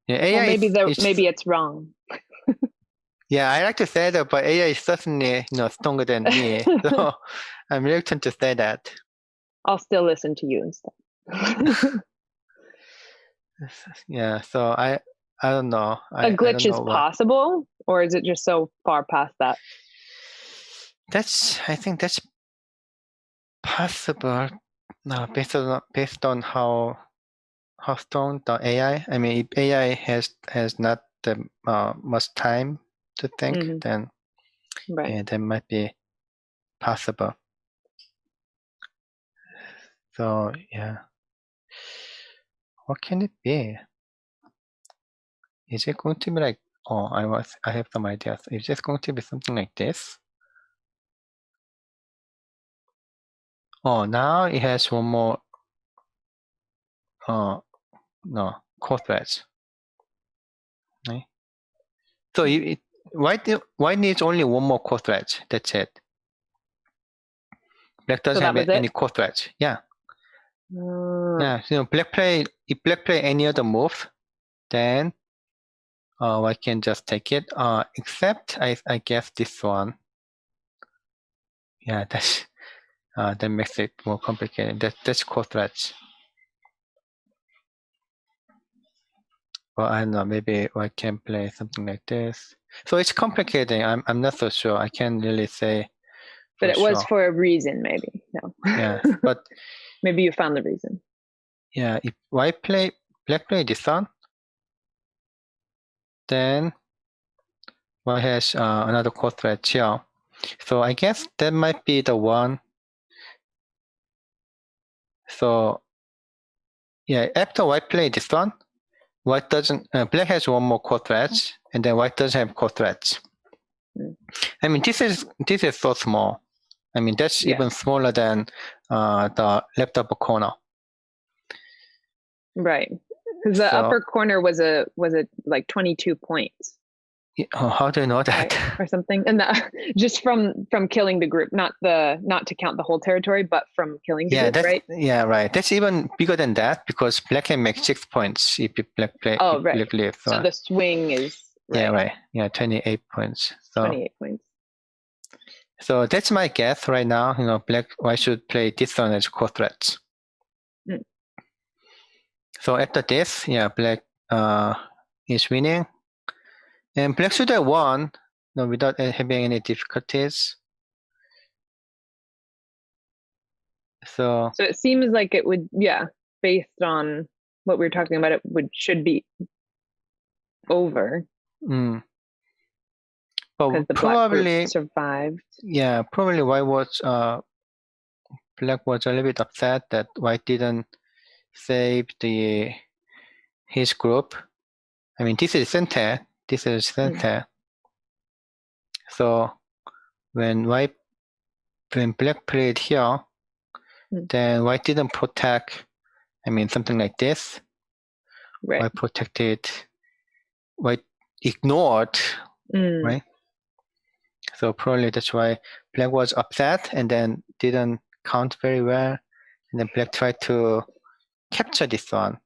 AI
maybe it's wrong.
Yeah, I like to say that, but AI is certainly stronger than me. So I'm reluctant to say that.
I'll still listen to you instead.
Yeah, so I don't know.
A glitch is possible, or is it just so far past that?
I think that's possible. No, based on how strong the AI. I mean, if AI has not the much time to think, then yeah, that might be possible. So yeah, what can it be? Is it going to be like? Oh, I have some ideas. Is it going to be something like this? Oh, now it has one more. No, core threads. Right? So white needs only one more core thread. That's it. Black doesn't have any core threads. Yeah. Yeah. If black play any other move, then white can just take it. Except I guess this one. Yeah, that makes it more complicated. That's core threads. Well, I don't know. Maybe I can play something like this. So it's complicated. I'm not so sure. I can't really say.
But it was for a reason, maybe. No.
Yeah, but
maybe you found the reason.
Yeah, if black play this one, then white has another core thread here. So I guess that might be the one. So yeah, after white play this one, white doesn't. Black has one more core thread, and then white doesn't have core threads. I mean, this is so small. I mean, that's even smaller than the left upper corner.
Right, because the upper corner was like 22 points.
How do you know that?
Right? Or something, and just from killing the group, not to count the whole territory, but from killing the group, right?
Yeah, right. That's even bigger than that because black can make 6 points if black play.
Oh, right. Black leaves. So the swing is. Right.
Yeah, right. Yeah, 28 points. So
28 points.
So that's my guess right now. White should play this one as core threats. So after this, yeah, black is winning. And black should have won without having any difficulties. So
it seems like it would, based on what we were talking about, should be over.
But
the
probably
survived.
Yeah, probably black was a little bit upset that white didn't save his group. I mean, this is center. So when black played here, then white didn't protect. I mean, something like this. Right. White protected. White ignored. Right. So probably that's why black was upset and then didn't count very well, and then black tried to capture this one,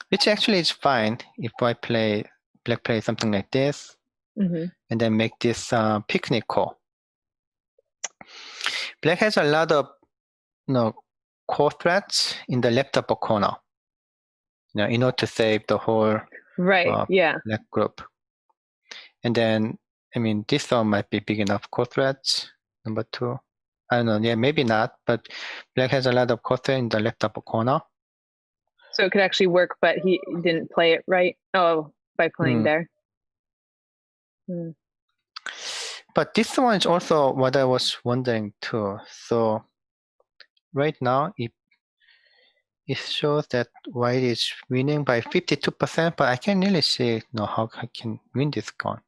which actually is fine if black play something like this, and then make this picnic call. Black has a lot of core threats in the left upper corner. In order to save the whole black group. And then, I mean, this one might be big enough core threats. Number 2. I don't know. Yeah, maybe not. But black has a lot of core threats in the left upper corner.
So it could actually work, but he didn't play it right. Oh, by playing there.
But this one is also what I was wondering too. So right now, it shows that white is winning by 52%, but I can't really see how I can win this gun.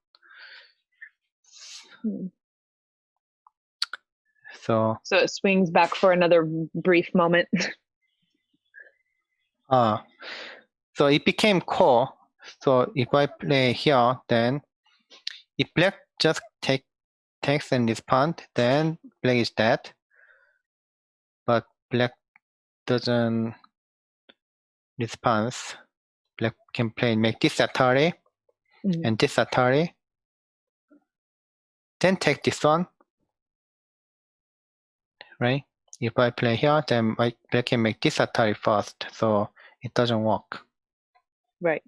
So
it swings back for another brief moment.
So it became core. So if I play here, then if black just takes and respond, then black is dead. But black doesn't respond. Black can make this Atari and this Atari. Then take this one. Right? If I play here, then black can make this Atari first. So it doesn't work.
Right.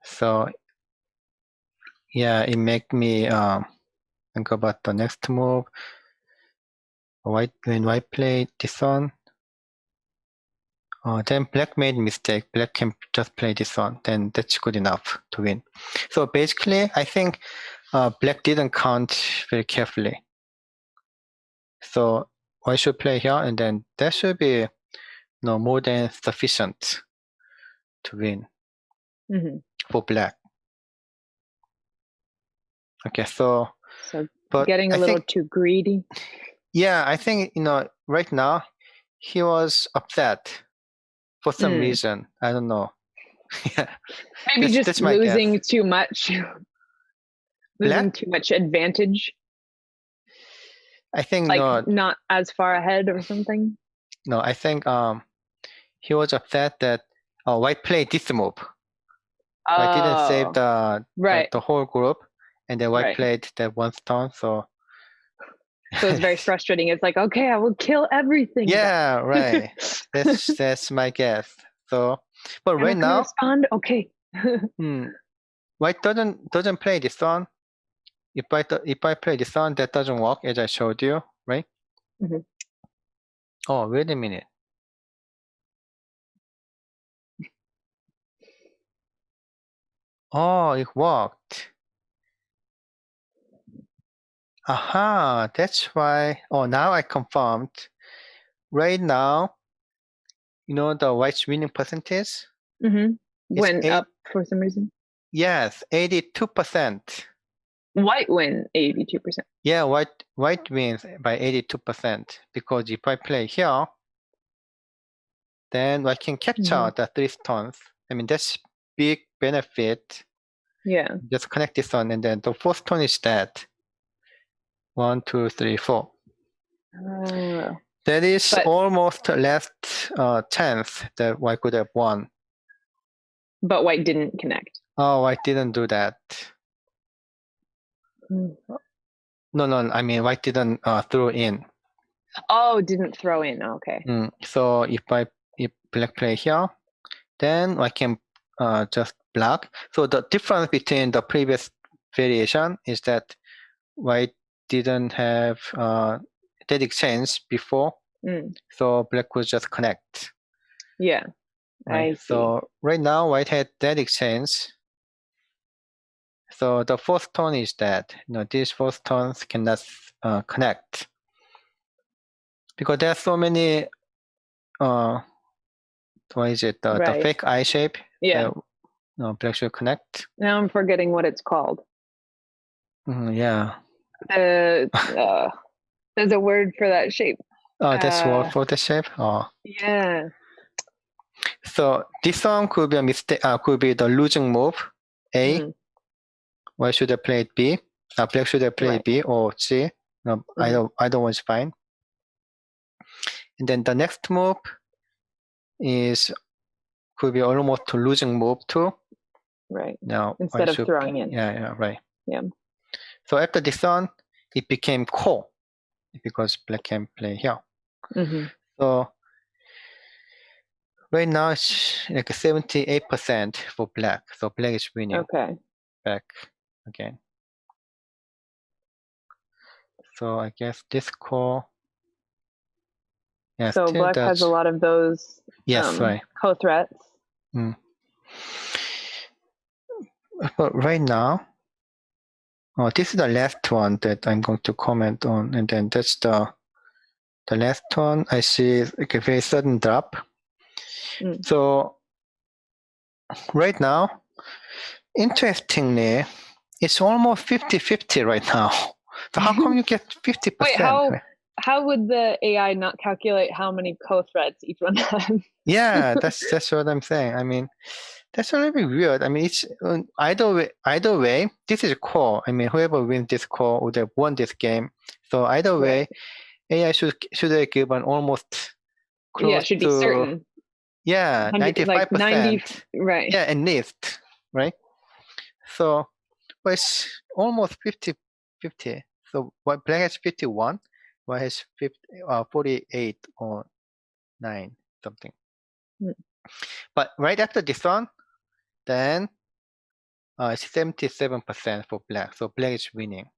So yeah, it make me think about the next move. When white played this one, then black made mistake. Black can just play this one. Then that's good enough to win. So basically, I think black didn't count very carefully. So white should play here, and then that should be more than sufficient to win for black. Okay, so
but getting a little too greedy.
Yeah, I think right now he was upset for some reason. I don't know.
Maybe just losing too much. Losing too much advantage.
I think
not as far ahead or something.
No, I think he was upset that white played this move. White didn't save the whole group, and then white played that one stone. So
it's very frustrating. It's like, okay, I will kill everything.
Yeah, right. That's my guess. So, but right now,
respond? Okay.
White doesn't play this one. If I play this one, that doesn't work, as I showed you, right? Oh, wait a minute. Oh, it worked. Aha, that's why. Oh, now I confirmed. Right now, the white's winning percentage?
Went up for some reason?
Yes, 82%.
White win 82%.
Yeah, white wins by 82%, because if I play here, then I can capture the 3 stones. I mean, that's big benefit.
Yeah.
Just connect this one, and then the 4th stone is dead. 1, 2, 3, 4. That is almost last chance that white could have won.
But white didn't connect.
Oh, white didn't do that. No, I mean white didn't throw in.
Oh, didn't throw in. Okay.
So if black play here, then I can just block. So the difference between the previous variation is that white didn't have that exchange before, so black could just connect.
Yeah,
right. I see. So right now white had that exchange. So the 4th stone is that these 4 stones cannot connect, because there are so many. What is it? The fake eye shape.
Yeah.
Black should connect.
Now I'm forgetting what it's called.
Yeah.
There's a word for that shape.
Oh, that's word for the shape. Oh.
Yeah.
So this one could be a mistake. Could be the losing move. A. Why should I play it B? Black should I play B or C? No, either one's fine. And then the next move could be almost losing move too.
Right.
Now
instead of throwing in.
Yeah, right.
Yeah.
So after this one, it became core, because black can play here. So right now it's like 78% for black. So black is winning.
Okay.
Back again. So I guess this core.
Yeah, so black has a lot of those co-threats.
But right now, this is the last one that I'm going to comment on, and then that's the last one. I see like a very sudden drop. So right now, interestingly, it's almost 50-50 right now. So how come you get 50%?
Wait, how would the AI not calculate how many co-threads each one has?
Yeah, that's what I'm saying. I mean, that's a little bit weird. I mean, it's either way, this is core. I mean, whoever wins this core would have won this game. So either way, AI should have given almost close
should be
to
certain.
95%.
Like 90, right?
Yeah, at least, right? So, but it's almost 50-50. So what black has 51, white has 48 or 9 something. But right after this one, then it's 77% for black. So black is winning.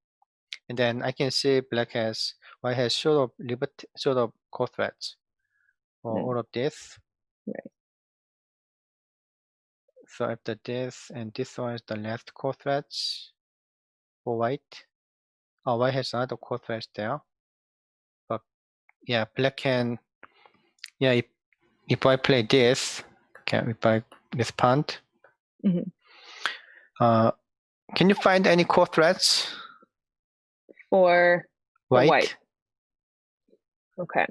And then I can see white has sort of co-threads for all of this.
Right.
So after this, and this one is the last co-threads for white. Oh, white has another co-threads there. But yeah, black can, yeah, if I play this, okay, if I respond, can you find any co-threads?
For white. Okay.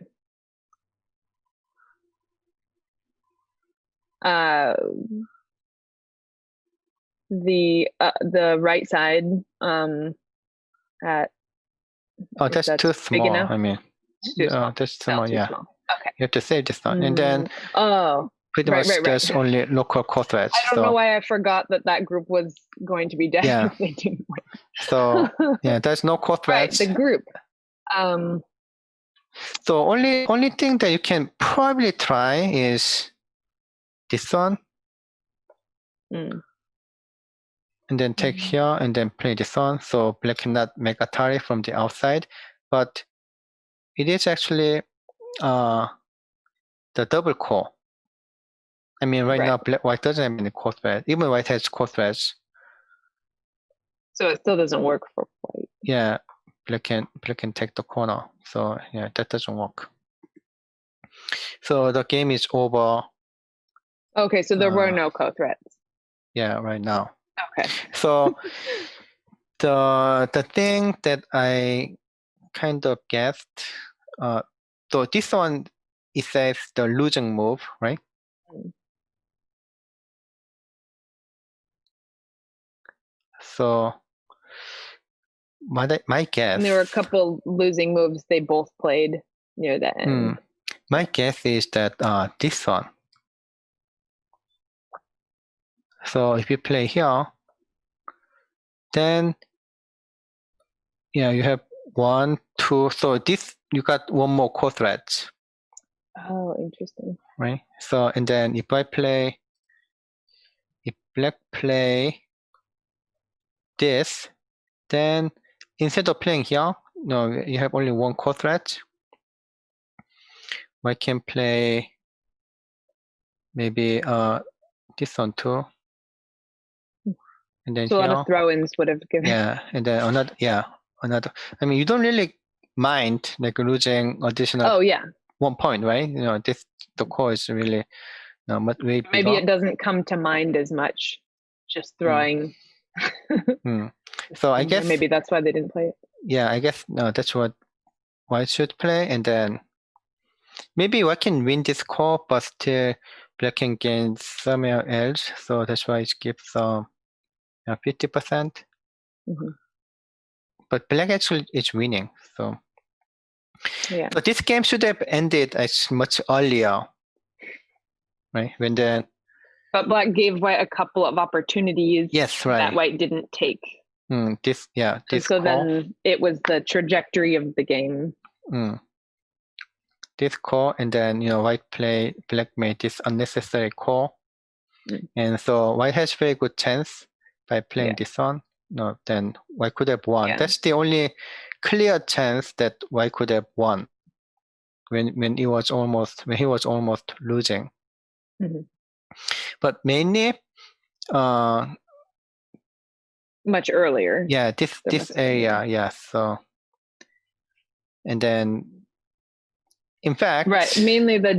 The right side at
that's too small. I mean, that's too small. Yeah,
small. Okay.
You have to save this one, and then pretty much there's only local co-threads.
I don't know why I forgot that group was going to be dead if they didn't win.
So yeah, there's no co-threads.
Right, the group.
So only thing that you can probably try is this one. And then take here and then play this one. So black cannot make Atari from the outside, but it is actually the double core. I mean, right now white doesn't have any core threads. Even white has core threads.
So it still doesn't work for white.
Yeah, black can take the corner. So yeah, that doesn't work. So the game is over.
Okay, so there were no co-threads.
Yeah, right now.
Okay.
So the thing that I kind of guessed, so this one, it says the losing move, right? So my guess.
And there were a couple losing moves they both played near the end.
My guess is that this one. So if you play here, then yeah, you have 1, 2. So this you got one more core threads.
Oh, interesting.
Right. So and then if black play this, then instead of playing here, no, you have only one core thread. I can play maybe this one too. And then
so
here,
a lot of throw-ins would have given.
Yeah, and then another. I mean, you don't really mind like losing additional 1 point, right? You know, the core is really much way bigger.
Maybe it doesn't come to mind as much, just throwing.
So I guess
maybe that's why they didn't play it.
Yeah, I guess that's what white should play, and then maybe white can win this core, but still black can gain somewhere else. So that's why it gives 50%. But black actually is winning. So so this game should have ended much earlier, right?
But black gave white a couple of opportunities.
Yes, right.
That white didn't take.
This
so then it was the trajectory of the game.
This core, and then black made this unnecessary core, and so white has very good chance by playing this one. No, then white could have won. That's the only clear chance that white could have won when he was almost losing. But mainly,
much earlier.
Yeah, this area, yeah. So, and then, in fact,
right, mainly the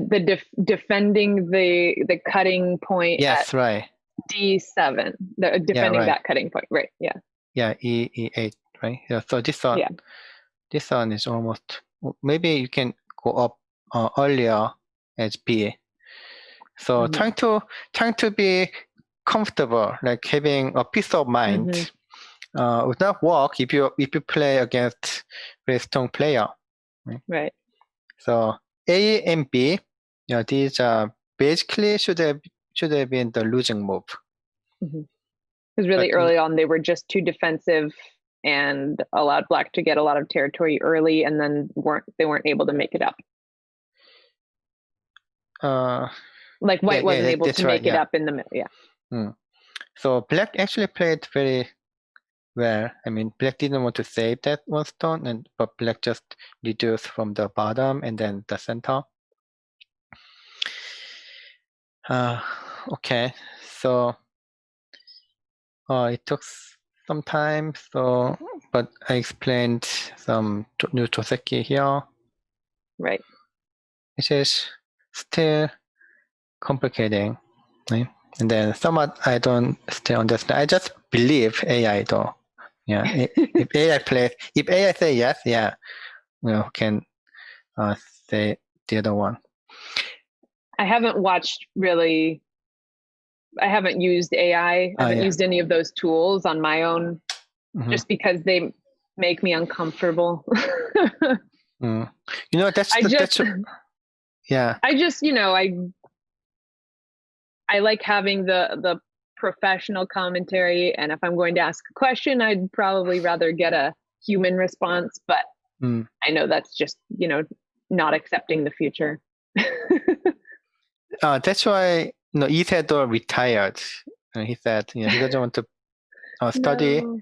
defending the cutting point.
Yes, right.
D7, defending that cutting point, right? Yeah.
Yeah, E8, right? Yeah, so this one is almost, maybe you can go up earlier as B. So trying to be comfortable, like having a peace of mind, would not work if you play against very strong player.
Right.
So A and B, these basically should have been the losing move.
Because really early on they were just too defensive and allowed Black to get a lot of territory early, and then they weren't able to make it up. Like White wasn't able to make it up in the middle. Yeah.
So Black actually played very well. I mean, Black didn't want to save that one stone, but Black just reduced from the bottom and then the center. Okay, so it took some time. So, but I explained some new Joseki here.
Right.
Which is still complicating, right? And then somewhat I don't still understand. I just believe AI though. Yeah. if AI say yes, yeah, can say the other one.
I haven't used AI. I haven't used any of those tools on my own, just because they make me uncomfortable. I like having the professional commentary, and if I'm going to ask a question, I'd probably rather get a human response, but I know that's just, not accepting the future.
That's why, Isidore retired. He said, he doesn't want to study.
No.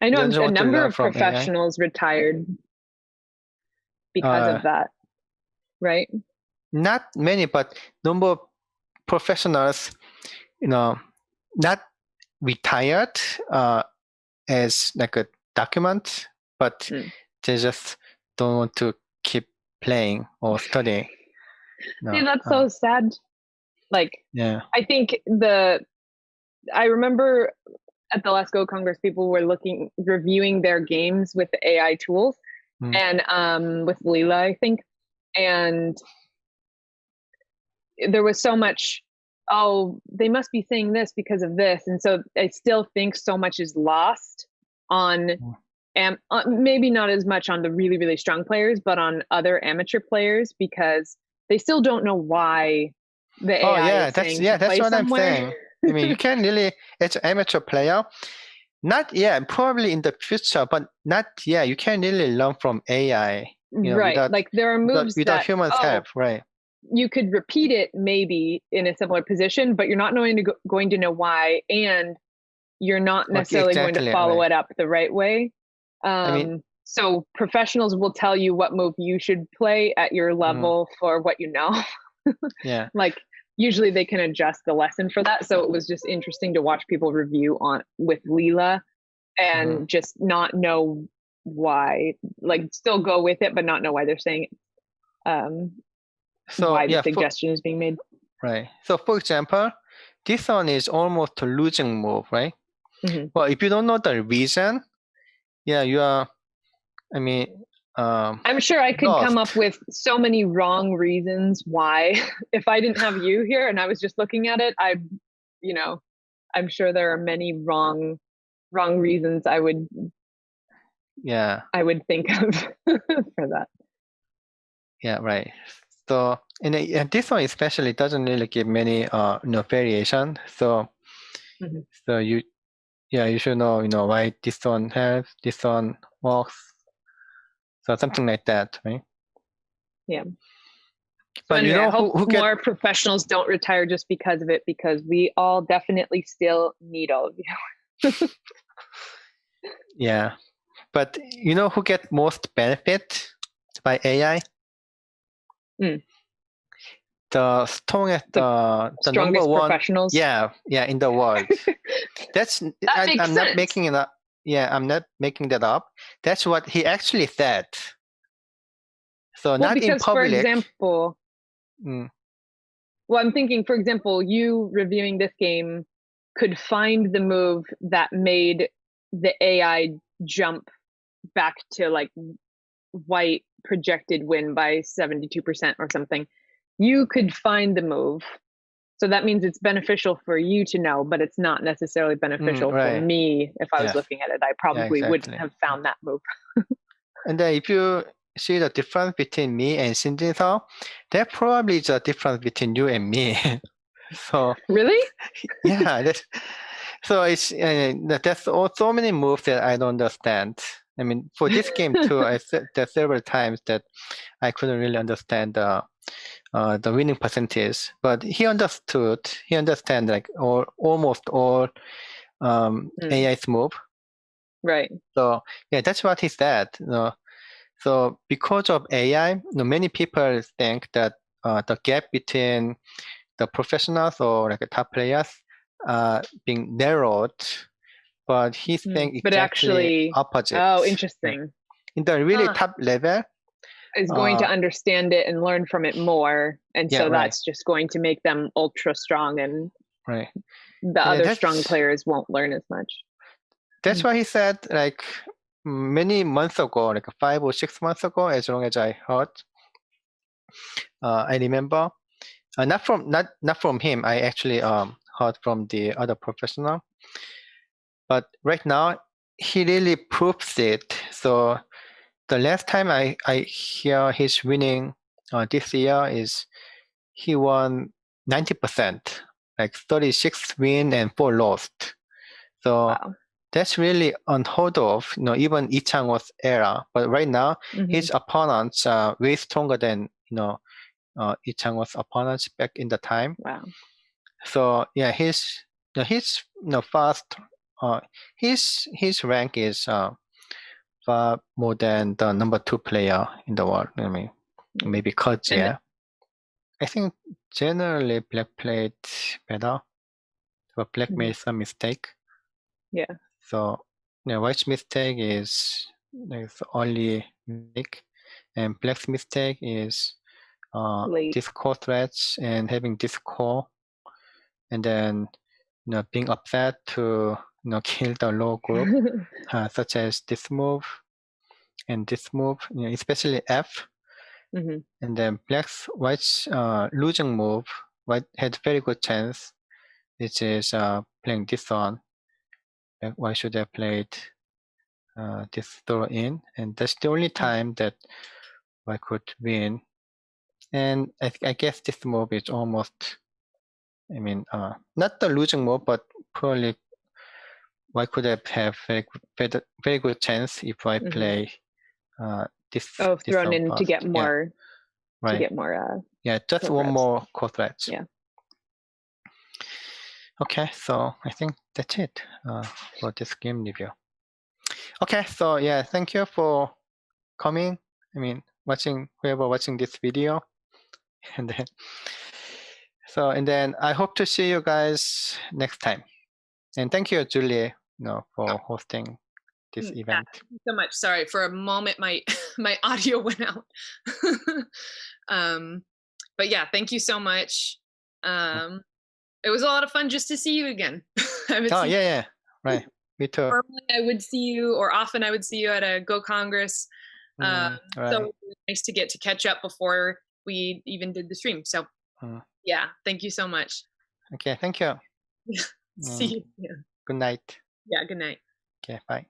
I know a number of professionals retired because of that, right?
Not many, but number of professionals, not retired as like a document, but they just don't want to keep playing or studying.
See, that's so sad. Like, I think I remember at the last Go Congress, people were reviewing their games with the AI tools and with Leela, I think. And there was so much, they must be saying this because of this. And so I still think so much is lost on, maybe not as much on the really, really strong players, but on other amateur players, because they still don't know why the AI is saying to play
what
somewhere.
I'm saying. I mean, you can really, as an amateur player, probably in the future, but you can really learn from AI.
Right. Like there are moves
without humans' help, right?
You could repeat it maybe in a similar position, but you're not going to know why, and you're not necessarily going to follow it up the right way. So professionals will tell you what move you should play at your level for what you know. Like usually they can adjust the lesson for that. So it was just interesting to watch people review with Leela and just not know why, like still go with it, but not know why they're saying it. Why the suggestion is being made.
Right. So for example, this one is almost a losing move, right? Well, if you don't know the reason, you are,
I'm sure I could come up with so many wrong reasons why. If I didn't have you here and I was just looking at it, I'm sure there are many wrong reasons I would think of for that.
Yeah, right. So, and this one especially doesn't really give many variation. So, so you should know why this one helps, this one works. So something like that, right?
Yeah.
But
anyway, I hope more professionals don't retire just because of it, because we all definitely still need all of you.
Yeah. But who get most benefit by AI? The strongest, the
strongest
number one
professionals.
Yeah, in the world. I'm not making it up. Yeah, I'm not making that up. That's what he actually said. So not in public.
For example, I'm thinking, for example, you reviewing this game could find the move that made the AI jump back to like white projected win by 72% or something, you could find the move. So that means it's beneficial for you to know, but it's not necessarily beneficial for
right.
me. If I was
Yes.
looking at it, I probably
exactly.
wouldn't have found that move.
And then if you see the difference between me and Shinjin-seo, that probably is a difference between you and me. So
Really?
yeah, so it's there's so many moves that I don't understand. I mean, for this game too, I said there several times that I couldn't really understand the winning percentage, but he understood. He understand like almost all AI's move.
Right.
So yeah, that's what he said. So because of AI, many people think that the gap between the professionals or like the top players being narrowed, but he think
But
exactly
actually,
opposite.
oh, interesting.
In the really top level,
Is going to understand it and learn from it more, and
yeah,
so
right.
that's just going to make them ultra strong, and
right.
the
Yeah,
other strong players won't learn as much.
That's why he said like many months ago, like 5 or 6 months ago, as long as I heard. I remember, not from him. I actually heard from the other professional. But right now, he really proves it. So the last time I hear his winning this year is he won 90%, like 36 win and 4 lost. So
Wow.
that's really unheard of, even Lee Chang-wo's era. But right now, his opponents are way stronger than, Lee Chang-wo's opponents back in the time.
Wow.
So yeah, his fast, his rank is far more than the number 2 player in the world. I mean, maybe Kurtzia. I think generally Black played better, but Black made some mistake.
Yeah.
So White's mistake is only mistake, and Black's mistake is this core threats and having this core, and then being upset to kill the low group, such as this move and this move, especially F. And then White's losing move, White had very good chance, which is playing this one. Why should I played this throw in? And that's the only time that I could win. And I guess this move is almost, not the losing move, but probably why could I have very good chance if I play this.
Thrown in to get more.
Yeah. Right.
To get more.
Yeah, just one more core threats.
Yeah.
Okay, so I think that's it for this game review. Okay, so yeah, thank you for coming. Whoever watching this video, and then I hope to see you guys next time. And thank you, Julie, for hosting this event.
Thank you so much. Sorry, for a moment my audio went out. But yeah, thank you so much. It was a lot of fun just to see you again.
Yeah, right. Me too.
Normally I would see you, or often I would see you at a Go Congress.
Right.
So it was nice to get to catch up before we even did the stream. So yeah, thank you so much.
Okay, thank you.
See you. Yeah.
Good night.
Yeah, good night.
Okay, bye.